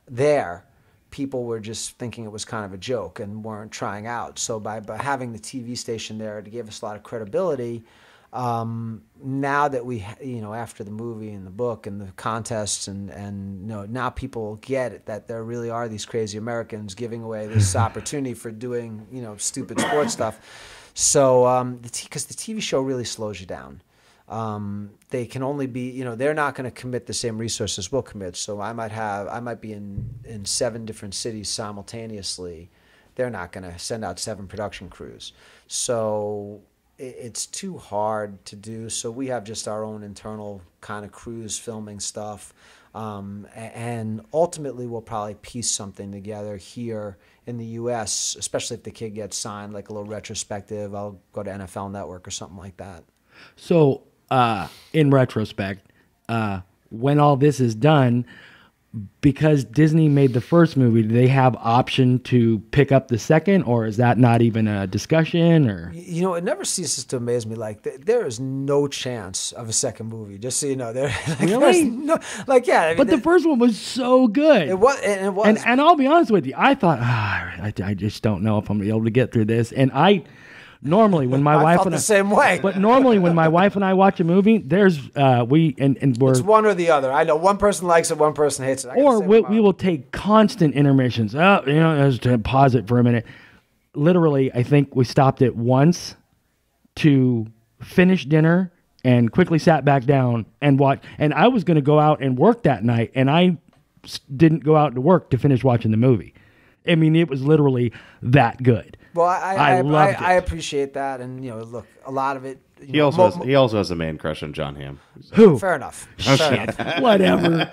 there, people were just thinking it was kind of a joke and weren't trying out. So by having the TV station there, to give us a lot of credibility. Now that we, after the movie and the book and the contests and now people get it, that there really are these crazy Americans giving away this opportunity for doing, stupid sports stuff. So, because the TV show really slows you down. They can only be, they're not going to commit the same resources we'll commit. So I might be in 7 different cities simultaneously. They're not going to send out 7 production crews. So it's too hard to do. So we have just our own internal kind of crews filming stuff. And ultimately we'll probably piece something together here in the U.S., especially if the kid gets signed, like a little retrospective. I'll go to NFL Network or something like that. So, in retrospect, when all this is done, because Disney made the first movie, do they have option to pick up the second, or is that not even a discussion? Or it never ceases to amaze me. Like there is no chance of a second movie. Just so you know, there like, really no, like yeah. I mean, but the first one was so good. It was, and it was. And I'll be honest with you, I thought I just don't know if I'm gonna be able to get through this. And normally when my wife felt and the same way. But normally when my wife and I watch a movie, there's we're it's one or the other. I know one person likes it, one person hates it. Or we will take constant intermissions. Let's pause it for a minute. Literally, I think we stopped it once to finish dinner and quickly sat back down and watched. And I was going to go out and work that night, and I didn't go out to work to finish watching the movie. I mean, it was literally that good. Well, I loved it. I appreciate that, and look, a lot of it. He also has a man crush on Jon Hamm. Who? Fair enough. Whatever.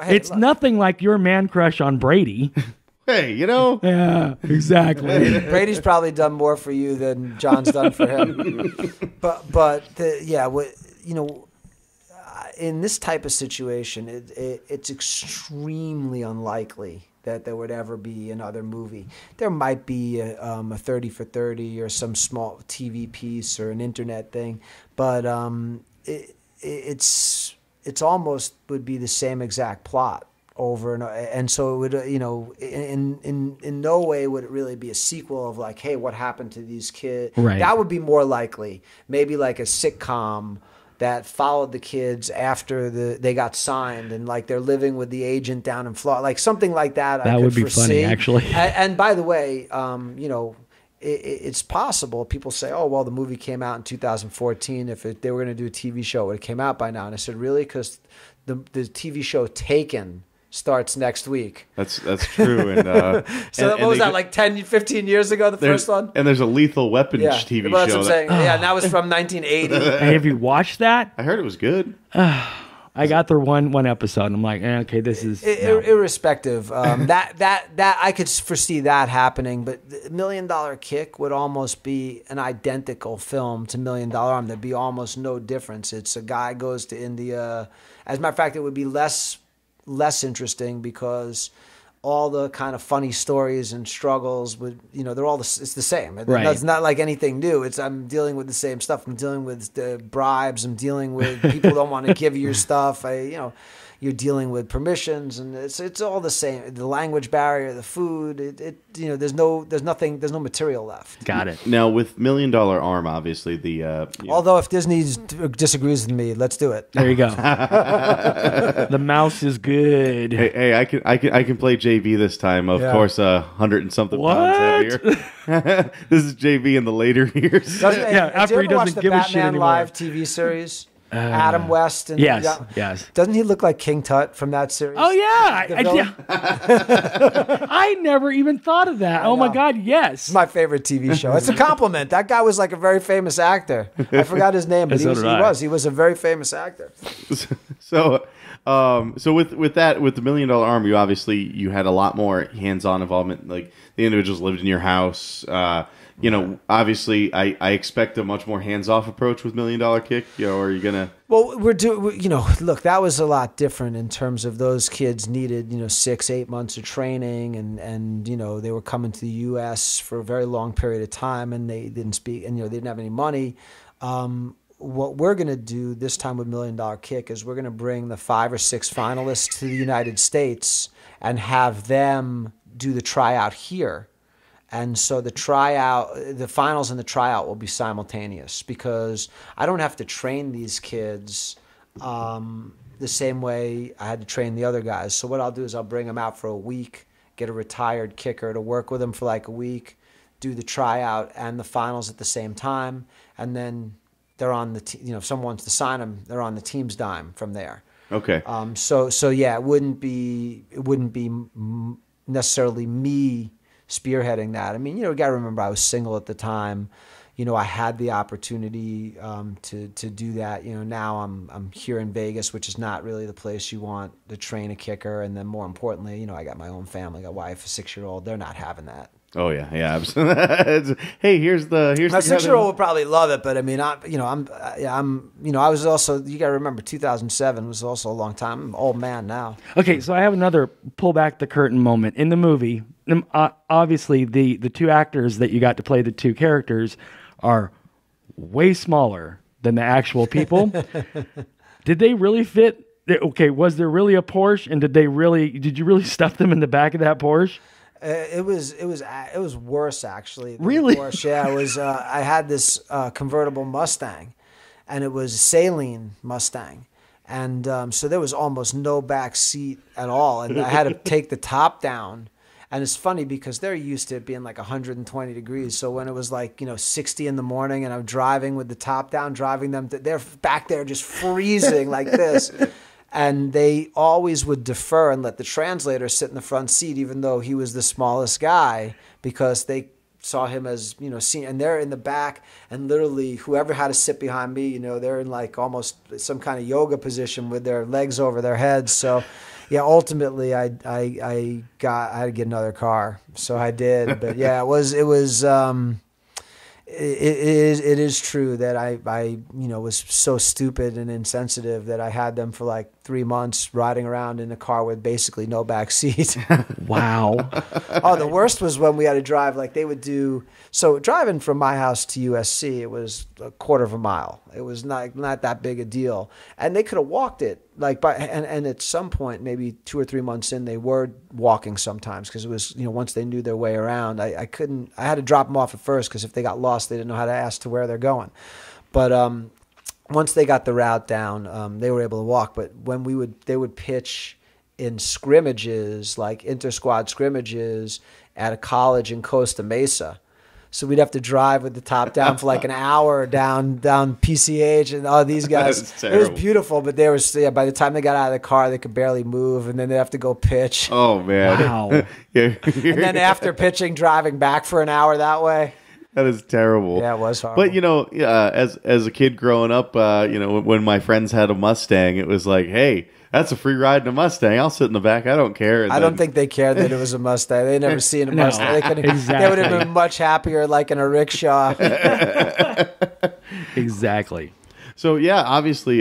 It's nothing like your man crush on Brady. Hey, Yeah, exactly. Brady's probably done more for you than John's done for him. In this type of situation, it's extremely unlikely that there would ever be another movie. There might be a 30 for 30 or some small TV piece or an internet thing, but it's almost would be the same exact plot over and so it would in no way would it really be a sequel of like, hey, what happened to these kids? Right. That would be more likely, maybe like a sitcom that followed the kids after they got signed and like they're living with the agent down in Florida, like something like that. That would be funny, actually. And by the way, it's possible. People say, "Oh, well, the movie came out in 2014. If they were going to do a TV show, it would have came out by now." And I said, "Really?" Because the TV show Taken starts next week. That's true. And so what was that, like 10, 15 years ago, the first one? And there's a Lethal Weapon TV show. That's what I'm saying. Yeah, and that was from 1980. And have you watched that? I heard it was good. I got through one episode, and I'm like, okay, this is... Irrespective. That I could foresee that happening, but the $1 Million Kick would almost be an identical film to $1 Million Arm. There'd be almost no difference. It's a guy goes to India. As a matter of fact, it would be less interesting because all the kind of funny stories and struggles would, they're all it's the same. Right. It's not like anything new. I'm dealing with the same stuff. I'm dealing with the bribes. I'm dealing with people don't want to give you your stuff. You're dealing with permissions, and it's all the same. The language barrier, the food. There's no material left. Got it. Now with $1 Million Arm, obviously the. Although if Disney disagrees with me, let's do it. There you go. The mouse is good. Hey, I can play JB this time. Of course, 100 and something pounds heavier. This is JB in the later years. After he doesn't give a shit Batman anymore. Live TV series. Adam West. And yes. Doesn't he look like King Tut from that series? Oh, yeah. I never even thought of that. Oh, my God, yes. It's my favorite TV show. It's a compliment. That guy was like a very famous actor. I forgot his name, but he was a very famous actor. So with the $1 Million Arm, you had a lot more hands-on involvement. Like the individuals lived in your house. Obviously, I expect a much more hands-off approach with $1 Million Kick. Or are you gonna? Well, look, that was a lot different in terms of those kids needed, 6-8 months of training, and they were coming to the U.S. for a very long period of time, and they didn't speak, and they didn't have any money. What we're going to do this time with $1 Million Kick is we're going to bring the 5 or 6 finalists to the United States and have them do the tryout here. And so the finals and the tryout will be simultaneous because I don't have to train these kids the same way I had to train the other guys. So what I'll do is I'll bring them out for a week, get a retired kicker to work with them for like a week, do the tryout and the finals at the same time, and then they're on the if someone wants to sign them, they're on the team's dime from there. Okay. So yeah, it wouldn't be necessarily me spearheading that. I mean, you got to remember I was single at the time. I had the opportunity to do that. Now I'm here in Vegas, which is not really the place you want to train a kicker. And then more importantly, I got my own family, a wife, a 6-year-old. They're not having that. Oh yeah, absolutely. Hey, here's My the 6-year-old would probably love it, but I mean, I was also, you got to remember, 2007 was also a long time. I'm an old man now. Okay, so I have another pull back the curtain moment in the movie. Obviously, the two actors that you got to play the two characters are way smaller than the actual people. Did they really fit? Okay, was there really a Porsche, and did you really stuff them in the back of that Porsche? It was worse actually. Really? Porsche. Yeah, it was. I had this convertible Mustang, and it was a Saline Mustang, and so there was almost no back seat at all, and I had to take the top down. And it's funny because they're used to it being like 120 degrees. So when it was like 60 in the morning, and I'm driving with the top down, driving them, they're back there just freezing like this. And they always would defer and let the translator sit in the front seat, even though he was the smallest guy, because they saw him as, seen. And they're in the back, and literally whoever had to sit behind me, they're in like almost some kind of yoga position with their legs over their heads. So, yeah, ultimately I had to get another car. So I did. But yeah, it is true that I was so stupid and insensitive that I had them for like 3 months riding around in a car with basically no back seat. Wow. Oh, the worst was when we had to drive like they would do. So driving from my house to USC, it was a quarter of a mile. It was not that big a deal, and they could have walked it. And at some point, maybe 2 or 3 months in, they were walking sometimes because it was, once they knew their way around. I had to drop them off at first because if they got lost, they didn't know how to ask to where they're going. But once they got the route down, they were able to walk. But when they would pitch in scrimmages, like inter-squad scrimmages at a college in Costa Mesa. So we'd have to drive with the top down for like an hour down PCH, and all these guys. It was beautiful, but they were by the time they got out of the car, they could barely move, and then they have to go pitch. Oh man! Wow. Yeah. And then after pitching, driving back for an hour that way. That is terrible. Yeah, it was horrible. But as a kid growing up, when my friends had a Mustang, it was like, hey, that's a free ride in a Mustang. I'll sit in the back. I don't care. I don't think they cared that it was a Mustang. They never seen a Mustang. They would have been much happier like in a rickshaw. Exactly. So yeah, obviously,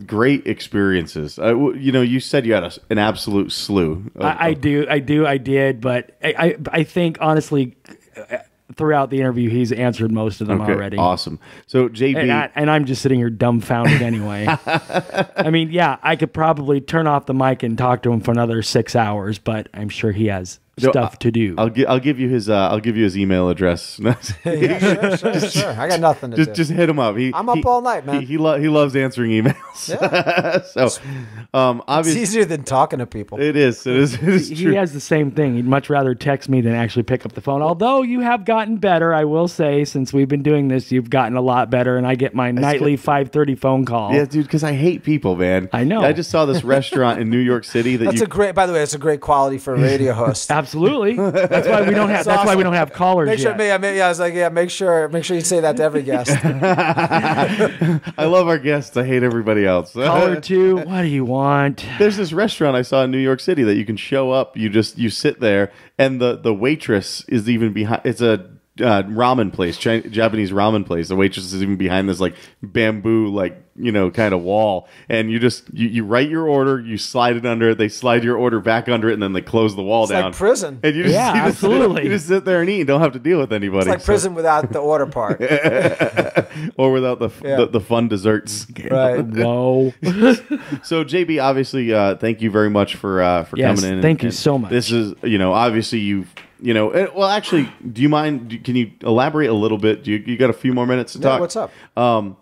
great experiences. You said you had an absolute slew. I did, but I think honestly, throughout the interview, he's answered most of them already. Awesome. So JB, and I'm just sitting here dumbfounded anyway. I mean, yeah, I could probably turn off the mic and talk to him for another 6 hours, but I'm sure he has stuff to do. I'll give you his email address. Sure. I got nothing to do. Just hit him up. I'm up all night, man. He loves answering emails. Yeah. So obviously, it's easier than talking to people. It is He true. has the same thing. He'd much rather text me than actually pick up the phone. Although you have gotten better, I will say, since we've been doing this, you've gotten a lot better, and I get my nightly 5:30 phone call. Yeah, dude, because I hate people, man. I know. I just saw this restaurant in New York City By the way, that's a great quality for a radio host. Absolutely. That's why we don't have. That's why we don't have callers yet. I was like, make sure you say that to every guest. I love our guests. I hate everybody else. Caller 2, what do you want? There's this restaurant I saw in New York City that you can show up. You sit there, and the waitress is even behind. It's a ramen place, Japanese ramen place. The waitress is even behind this like bamboo kind of wall, and you write your order, you slide it under it, they slide your order back under it, and then they close the wall down. It's like prison. And you absolutely. You just sit there and eat and don't have to deal with anybody. It's like prison without the order part. Or without the fun desserts. Right. Whoa. So JB, obviously, thank you very much for coming in. Thank you so much. This is, obviously you've, well, actually, do you mind? Can you elaborate a little bit? You got a few more minutes to talk? What's up?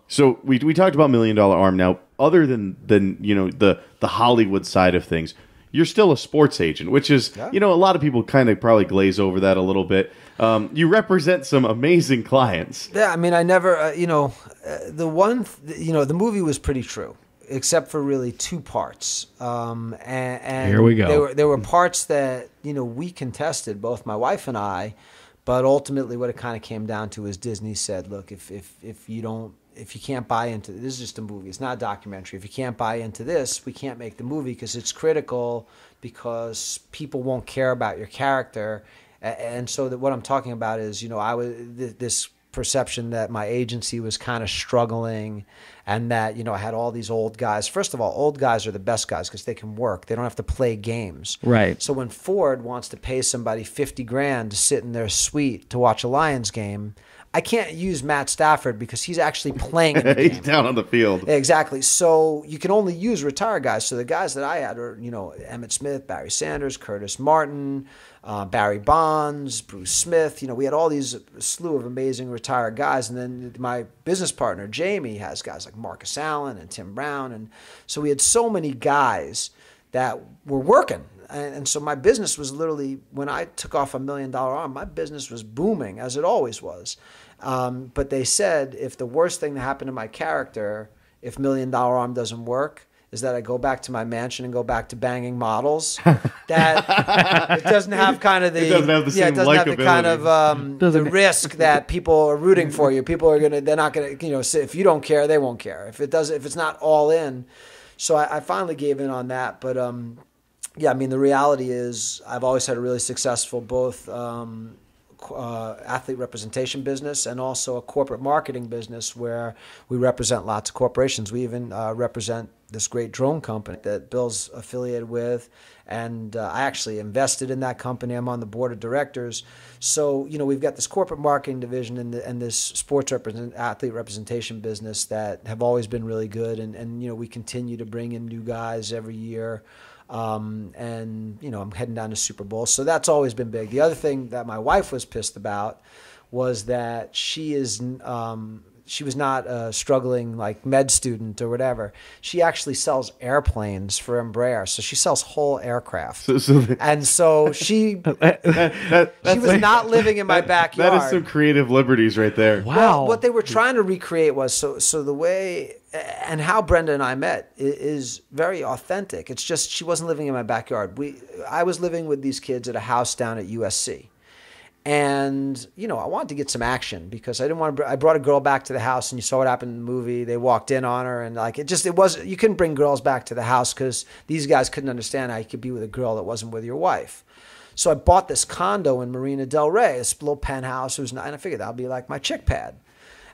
So we talked about $1 Million Arm. Now, other than the Hollywood side of things, you're still a sports agent, which is a lot of people kind of probably glaze over that a little bit. You represent some amazing clients. Yeah, I mean, I never, the movie was pretty true, except for really 2 parts. And here we go. There were parts that we contested, both my wife and I, But ultimately, what it kind of came down to is Disney said, look, if you can't buy into this, is just a movie. It's not a documentary. If you can't buy into this, we can't make the movie because it's critical, because people won't care about your character. And so that what I'm talking about is, I was this perception that my agency was kind of struggling, and that, I had all these old guys. First of all, old guys are the best guys because they can work. They don't have to play games. Right. So when Ford wants to pay somebody $50,000 to sit in their suite to watch a Lions game, I can't use Matt Stafford because he's actually playing in the game. He's down on the field. Exactly. So you can only use retired guys. So the guys that I had are, Emmitt Smith, Barry Sanders, Curtis Martin, Barry Bonds, Bruce Smith. We had all these slew of amazing retired guys. And then my business partner, Jamie, has guys like Marcus Allen and Tim Brown. And so we had so many guys that were working. And so my business was literally, when I took off $1 million arm, my business was booming, as it always was. But they said, if the worst thing that happened to my character, if $1 Million Arm doesn't work, is that I go back to my mansion and go back to banging models, that it doesn't have kind of the, it doesn't have the same likability. The risk that people are rooting for you. People are they're not gonna, if you don't care, they won't care. If it's not all in. So I finally gave in on that. But yeah, I mean, the reality is I've always had a really successful both athlete representation business and also a corporate marketing business where we represent lots of corporations. We even represent this great drone company that Bill's affiliated with, and I actually invested in that company. I'm on the board of directors. So, we've got this corporate marketing division and this sports athlete representation business that have always been really good, and we continue to bring in new guys every year. And I'm heading down to Super Bowl. So that's always been big. The other thing that my wife was pissed about was that she was not a struggling like med student or whatever. She actually sells airplanes for Embraer. So she sells whole aircraft. And so she was not living in my backyard. That is some creative liberties right there. Wow. Well, what they were trying to recreate was, so the way and how Brenda and I met is very authentic. It's just she wasn't living in my backyard. I was living with these kids at a house down at USC. And, I wanted to get some action because I brought a girl back to the house, and you saw what happened in the movie. They walked in on her, and you couldn't bring girls back to the house because these guys couldn't understand how you could be with a girl that wasn't with your wife. So I bought this condo in Marina Del Rey, this little penthouse. And I figured that would be like my chick pad.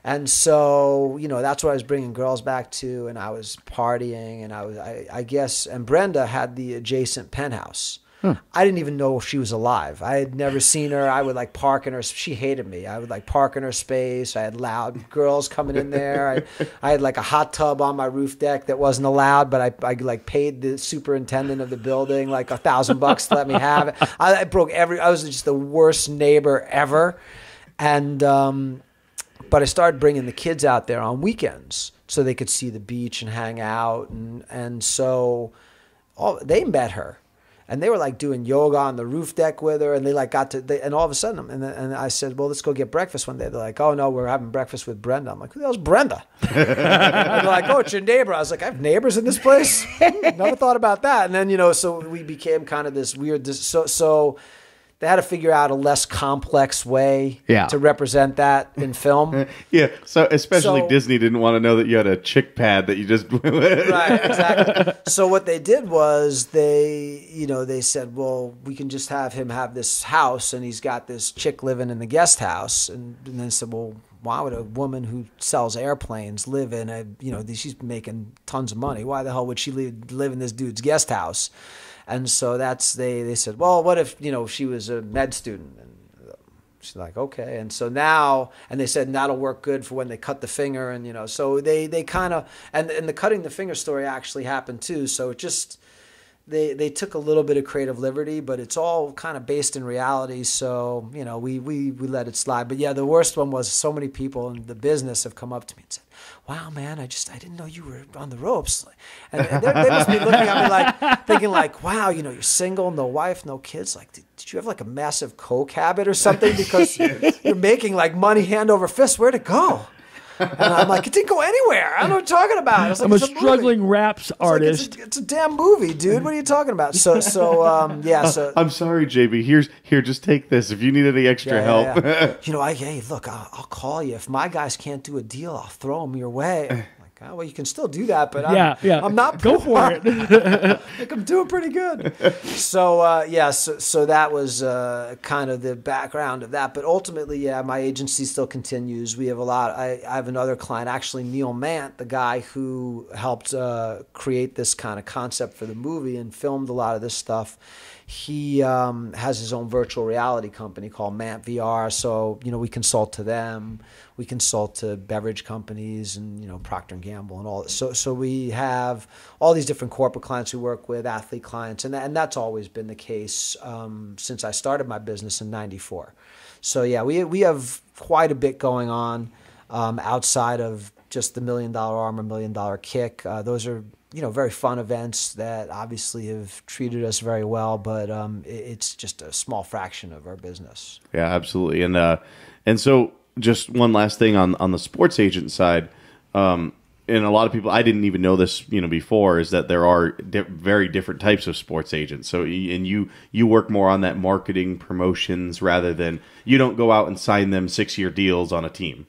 And so, that's what I was bringing girls back to, and I was partying, and I guess, and Brenda had the adjacent penthouse. I didn't even know if she was alive. I had never seen her. I would park in her. She hated me. I would park in her space. I had loud girls coming in there. I had a hot tub on my roof deck that wasn't allowed, but I paid the superintendent of the building $1,000 to let me have it. I was just the worst neighbor ever. And, but I started bringing the kids out there on weekends so they could see the beach and hang out. And so they met her. And they were doing yoga on the roof deck with her, and and all of a sudden, and I said, well, let's go get breakfast one day. They're like, oh no, we're having breakfast with Brenda. I'm like, who the hell's Brenda? They're like, oh, it's your neighbor. I was like, I have neighbors in this place? Never thought about that. And then, so we became kind of this weird, so they had to figure out a less complex way to represent that in film. Yeah, so especially Disney didn't want to know that you had a chick pad that you just... Right, exactly. So what they did was they said, well, we can just have him have this house, and he's got this chick living in the guest house. And then said, well, why would a woman who sells airplanes live in she's making tons of money. Why the hell would she live in this dude's guest house? And so they said, well, what if, she was a med student? And she's like, okay. And so now, and they said, that'll work good for when they cut the finger. And, so they kind of, and the cutting the finger story actually happened too. So it just, they took a little bit of creative liberty, but it's all kind of based in reality. So, we let it slide. But yeah, the worst one was so many people in the business have come up to me and said, wow, man, I didn't know you were on the ropes. And they must be looking at me thinking wow, you're single, no wife, no kids. Did you have a massive coke habit or something? Because you're making money hand over fist. Where'd it go? And I'm like, it didn't go anywhere. I don't know what you're talking about. I was like, I'm a it's struggling movie. raps artist. It's a damn movie, dude. What are you talking about? So I'm sorry, JB. Here, just take this. If you need any extra help, hey, look, I'll call you if my guys can't do a deal. I'll throw them your way. I'm like, oh, well, you can still do that, but I'm not. Go for it. Like, I'm doing pretty good. So so that was kind of the background of that. But ultimately, my agency still continues. We have a lot. I have another client, actually, Neil Mant, the guy who helped create this kind of concept for the movie and filmed a lot of this stuff. He has his own virtual reality company called Mant VR. So, we consult to them. We consult to beverage companies and, Procter & Gamble and all that. So we have all these different corporate clients we work with, athlete clients, and that's always been the case since I started my business in '94. So, we have quite a bit going on outside of just the $1 Million Arm or $1 Million Kick. Those are very fun events that obviously have treated us very well, but it's just a small fraction of our business. Yeah, absolutely. And so just one last thing on the sports agent side, and a lot of people, I didn't even know this, before, is that there are very different types of sports agents. So, and you work more on that marketing promotions rather than, you don't go out and sign them 6-year deals on a team.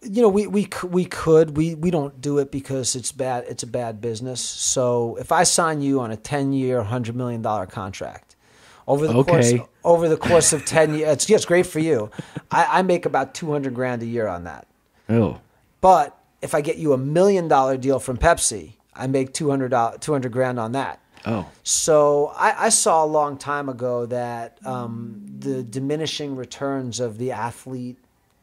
We could. We don't do it because it's bad. It's a bad business. So if I sign you on a 10-year, $100 million contract over the course of 10 years, it's great for you. I make about $200,000 a year on that. Oh, but if I get you $1 million deal from Pepsi, I make $200,000 on that. Oh. So I saw a long time ago that the diminishing returns of the athlete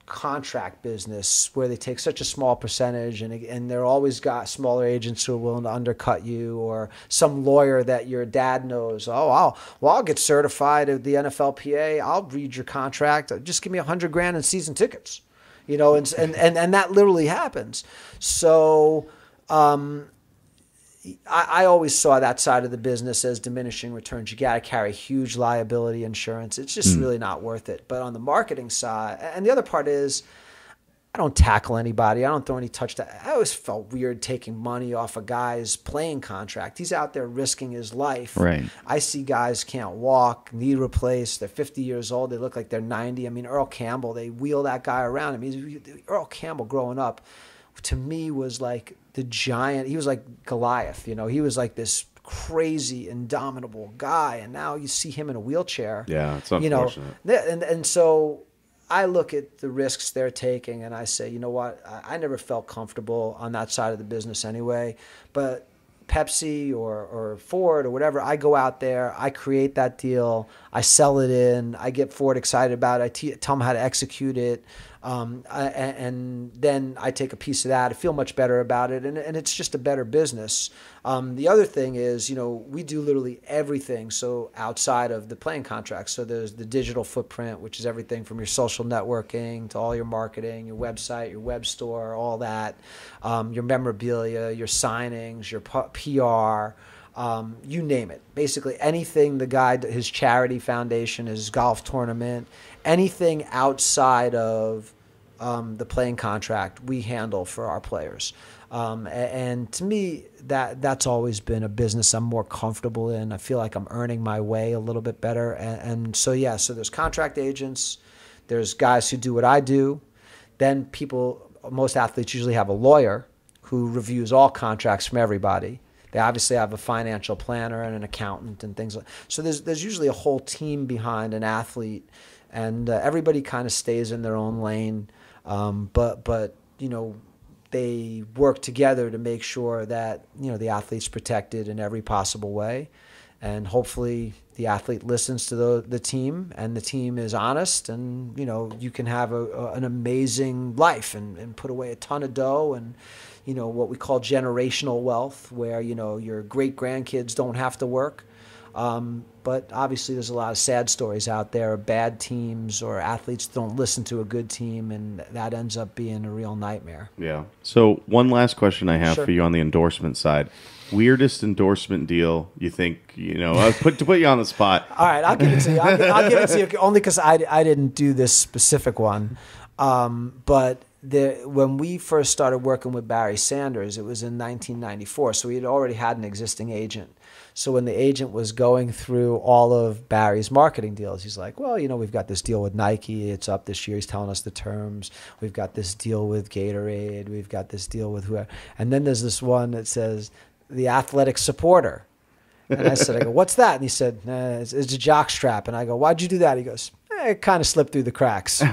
contract business, where they take such a small percentage, and they're always got smaller agents who are willing to undercut you, or some lawyer that your dad knows. Oh, I'll get certified at the NFLPA. I'll read your contract. Just give me $100,000 in season tickets, and that literally happens. So I always saw that side of the business as diminishing returns. You got to carry huge liability insurance. It's just really not worth it. But on the marketing side, and the other part is, I don't tackle anybody. I don't throw any touchdowns. I always felt weird taking money off a guy's playing contract. He's out there risking his life. Right. I see guys can't walk, knee replaced. They're 50 years old. They look like they're 90. I mean, Earl Campbell, they wheel that guy around. I mean, Earl Campbell growing up, to me, was like the giant. He was like Goliath, he was like this crazy, indomitable guy, and now you see him in a wheelchair. Yeah, it's unfortunate. And so I look at the risks they're taking, and I say, you know what? I never felt comfortable on that side of the business anyway. But Pepsi or Ford or whatever, I go out there, I create that deal, I sell it in, I get Ford excited about it, I tell them how to execute it. And then I take a piece of that. I feel much better about it, and it's just a better business. The other thing is, we do literally everything. So outside of the playing contracts, so there's the digital footprint, which is everything from your social networking to all your marketing, your website, your web store, all that, your memorabilia, your signings, your PR. You name it. Basically anything the guy, his charity foundation, his golf tournament, anything outside of the playing contract, we handle for our players. And to me, that's always been a business I'm more comfortable in. I feel like I'm earning my way a little bit better. And so there's contract agents, there's guys who do what I do. Then most athletes usually have a lawyer who reviews all contracts from everybody. They obviously have a financial planner and an accountant and things like that. So there's usually a whole team behind an athlete, and everybody kind of stays in their own lane. But they work together to make sure that the athlete's protected in every possible way, and hopefully the athlete listens to the team, and the team is honest, and you can have an amazing life and put away a ton of dough and what we call generational wealth, where your great grandkids don't have to work. But obviously there's a lot of sad stories out there of bad teams or athletes don't listen to a good team, and that ends up being a real nightmare. Yeah. So one last question I have Sure. for you on the endorsement side. Weirdest endorsement deal you think, to put you on the spot. All right, I'll give it to you. I'll give it to you only because I didn't do this specific one. But when we first started working with Barry Sanders, it was in 1994. So we had already had an existing agent. So when the agent was going through all of Barry's marketing deals, he's like, well, we've got this deal with Nike. It's up this year. He's telling us the terms. We've got this deal with Gatorade. We've got this deal with whoever. And then there's this one that says the athletic supporter. And I said, what's that? And he said, it's a jock strap. And I go, why'd you do that? He goes, it kind of slipped through the cracks. So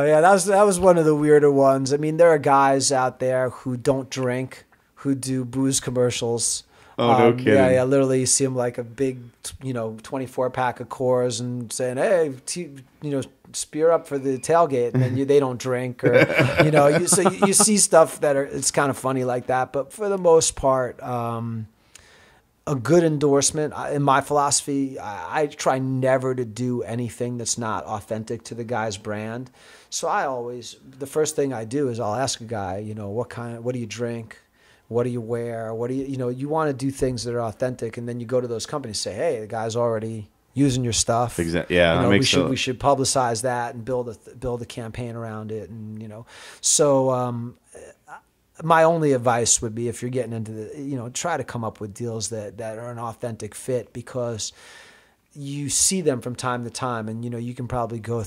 yeah, that was one of the weirder ones. I mean, there are guys out there who don't drink, who do booze commercials. Oh, no kidding. Yeah, literally you see them like a big, 24-pack of Coors and saying, hey, spear up for the tailgate, and then they don't drink, or, so you see stuff it's kind of funny like that. But for the most part, a good endorsement, in my philosophy, I try never to do anything that's not authentic to the guy's brand. So the first thing I do is I'll ask a guy, what do you drink? What do you wear? What do you want to do things that are authentic, and then you go to those companies and say, hey, the guy's already using your stuff. Exactly. Yeah, we should publicize that and build a campaign around it, and So my only advice would be, if you're getting into try to come up with deals that are an authentic fit, because you see them from time to time, and you can probably Google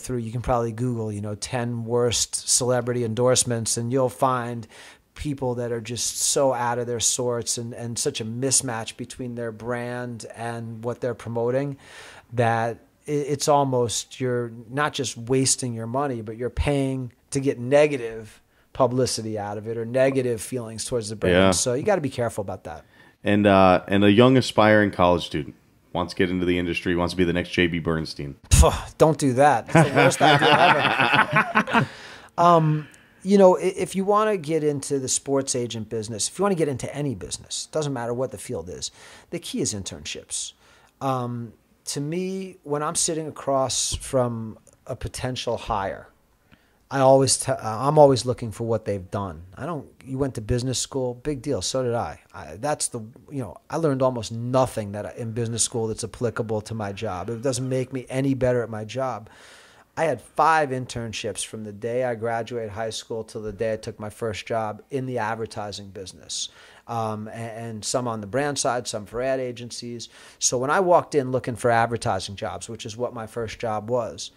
10 worst celebrity endorsements, and you'll find people that are just so out of their sorts, and such a mismatch between their brand and what they're promoting, that it's almost, you're not just wasting your money, but you're paying to get negative publicity out of it, or negative feelings towards the brand. Yeah. So you got to be careful about that. And a young aspiring college student wants to get into the industry, wants to be the next JB Bernstein. Don't do that. It's the worst idea ever. If you want to get into the sports agent business, if you want to get into any business, doesn't matter what the field is, the key is internships. To me, when I'm sitting across from a potential hire, I'm always looking for what they've done. You went to business school, big deal. So did I. I learned almost nothing in business school that's applicable to my job. It doesn't make me any better at my job. I had 5 internships from the day I graduated high school till the day I took my first job in the advertising business, and some on the brand side, some for ad agencies. So when I walked in looking for advertising jobs, which is what my first job was,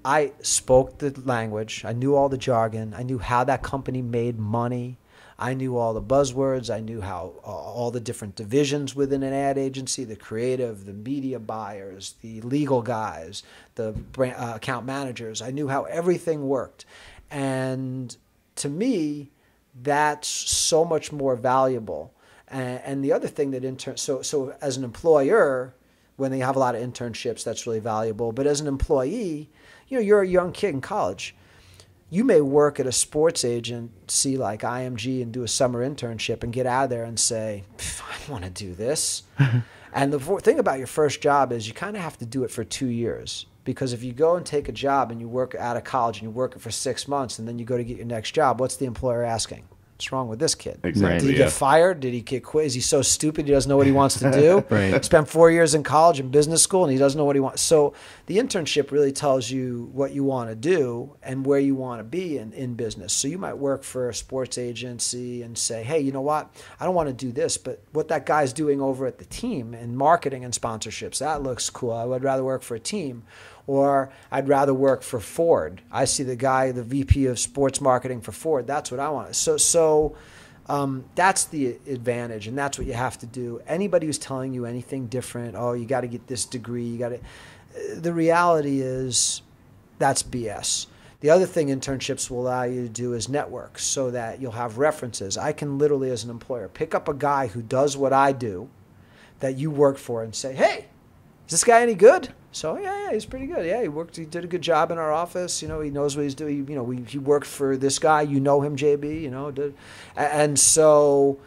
I spoke the language. I knew all the jargon. I knew how that company made money. I knew all the buzzwords. I knew how all the different divisions within an ad agency, the creative, the media buyers, the legal guys, the account managers. I knew how everything worked. And to me, that's so much more valuable. And the other thing that so as an employer, when they have a lot of internships, that's really valuable. But as an employee, you're a young kid in college. You may work at a sports agency like IMG and do a summer internship and get out of there and say, I want to do this. And the thing about your first job is you kind of have to do it for 2 years. Because if you go and take a job and you work out of college and you work it for 6 months and then you go to get your next job, what's the employer asking? What's wrong with this kid? Exactly. Did he get fired? Did he get quit? Is he so stupid he doesn't know what he wants to do? Right. Spent 4 years in college and business school and he doesn't know what he wants. So the internship really tells you what you want to do and where you want to be in business. So you might work for a sports agency and say, hey, you know what? I don't want to do this, but what that guy's doing over at the team in marketing and sponsorships, that looks cool. I would rather work for a team. Or I'd rather work for Ford. I see the guy, the VP of sports marketing for Ford. That's what I want. So that's the advantage, and that's what you have to do. Anybody who's telling you anything different, oh, you got to get this degree, the reality is that's BS. The other thing internships will allow you to do is network, so that you'll have references. I can literally, as an employer, pick up a guy who does what I do that you work for and say, hey, is this guy any good? So yeah, he's pretty good. Yeah, he did a good job in our office. He knows what he's doing. He worked for this guy. You know him, JB. And so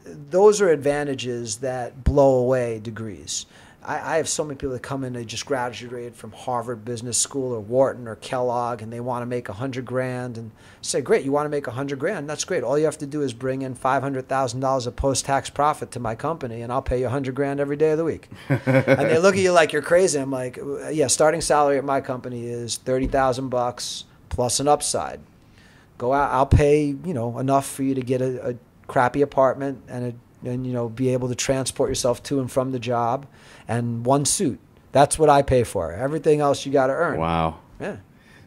those are advantages that blow away degrees. I have so many people that come in, they just graduated from Harvard Business School or Wharton or Kellogg, and they want to make $100,000. And I say, great, you want to make $100,000? That's great. All you have to do is bring in $500,000 of post-tax profit to my company, and I'll pay you $100,000 every day of the week. And they look at you like you're crazy. I'm like, yeah, starting salary at my company is $30,000 plus an upside. Go out, I'll pay, enough for you to get a crappy apartment and be able to transport yourself to and from the job, and one suit. That's what I pay for. Everything else you got to earn. Wow. Yeah.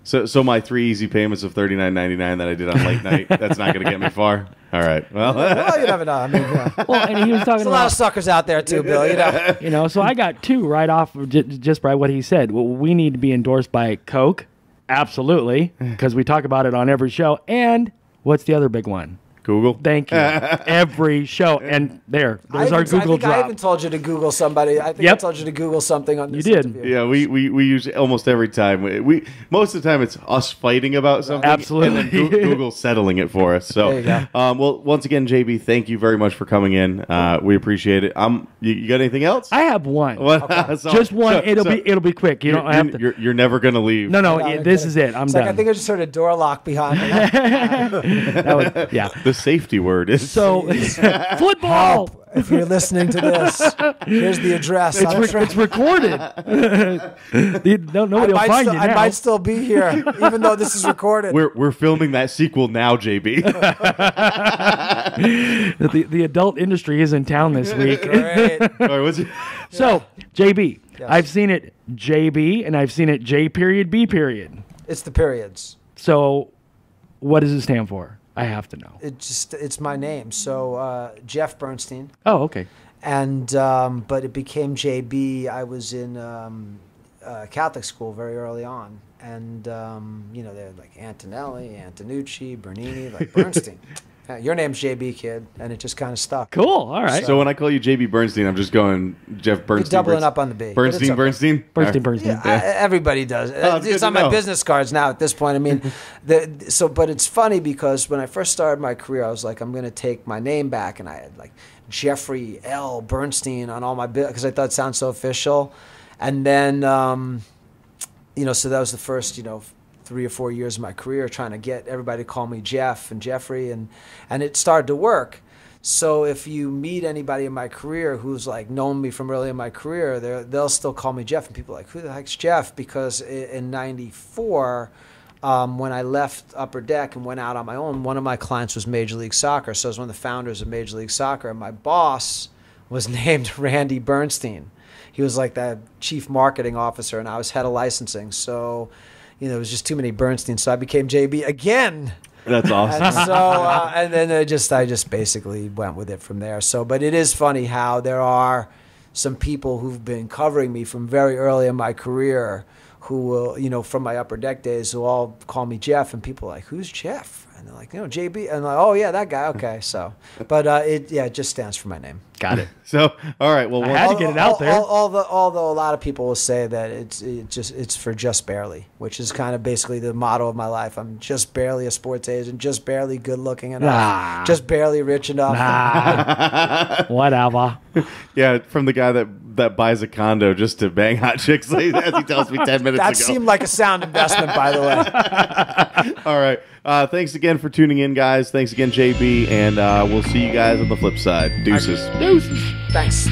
So my 3 easy payments of $39.99 that I did on late night, that's not going to get me far. All right. Well, you never know. I mean, yeah. Well, and he was talking There's a lot of suckers out there too, Bill. So I got 2 right off of just by what he said. Well, we need to be endorsed by Coke, absolutely, because we talk about it on every show. And what's the other big one? Google. Thank you. Every show. And there's our Google drop. I even told you to Google somebody. I think I told you to Google something on this interview. Yeah, we use almost every time. We most of the time it's us fighting about something. Absolutely. And then Google settling it for us. So, there you go. Well, once again, JB, thank you very much for coming in. We appreciate it. You got anything else? I have one. Okay. Just one. It'll be quick. You don't have to. You're never gonna leave. No. This is it. I'm done. I think I just heard a door lock behind me. Yeah. The safety word is so football. Help. If you're listening to this, here's the address. It's recorded. Nobody will find you now. I might still be here, even though this is recorded. We're filming that sequel now, JB. The adult industry is in town this week. Great. All right, So, JB, Yes. I've seen it JB and I've seen it J period B period. It's the periods. So, what does it stand for? I have to know. It's my name. So Jeff Bernstein. Oh, okay. And but it became JB. I was in Catholic school very early on, and they're like Antonelli, Antonucci, Bernini, like Bernstein. Your name's JB, kid, and it just kind of stuck. Cool. All right. So when I call you JB Bernstein, I'm just going Jeff Bernstein. You're doubling up on the B. Bernstein. Bernstein. Yeah, everybody does. It's on my business cards now at this point. I mean, but it's funny because when I first started my career, I was like, I'm going to take my name back, and I had like Jeffrey L. Bernstein on all my because I thought it sounded so official, and then so that was the first 3 or 4 years of my career trying to get everybody to call me Jeff and Jeffrey, and it started to work. So if you meet anybody in my career who's like known me from early in my career, they'll still call me Jeff, and people are like, who the heck's Jeff? Because in '94, when I left Upper Deck and went out on my own, one of my clients was Major League Soccer. So I was one of the founders of Major League Soccer, and my boss was named Randy Bernstein. He was like the chief marketing officer, and I was head of licensing. So it was just too many Bernstein, so I became JB again. That's awesome. And so, and then I just basically went with it from there. So, but it is funny how there are some people who've been covering me from very early in my career, who will, from my Upper Deck days, who all call me Jeff, and people are like, who's Jeff? And they're like, JB, and I'm like, oh yeah, that guy. Okay, so, but it just stands for my name. Got it. So, all right. Well, I had to get it out there. Although a lot of people will say that it's for just barely, which is kind of basically the motto of my life. I'm just barely a sports agent, just barely good looking enough, just barely rich enough. Whatever. Yeah, from the guy that buys a condo just to bang hot chicks, as he tells me 10 minutes ago. That seemed like a sound investment, by the way. All right. Thanks again for tuning in, guys. Thanks again, JB, and we'll see you guys on the flip side. Deuces. Thanks.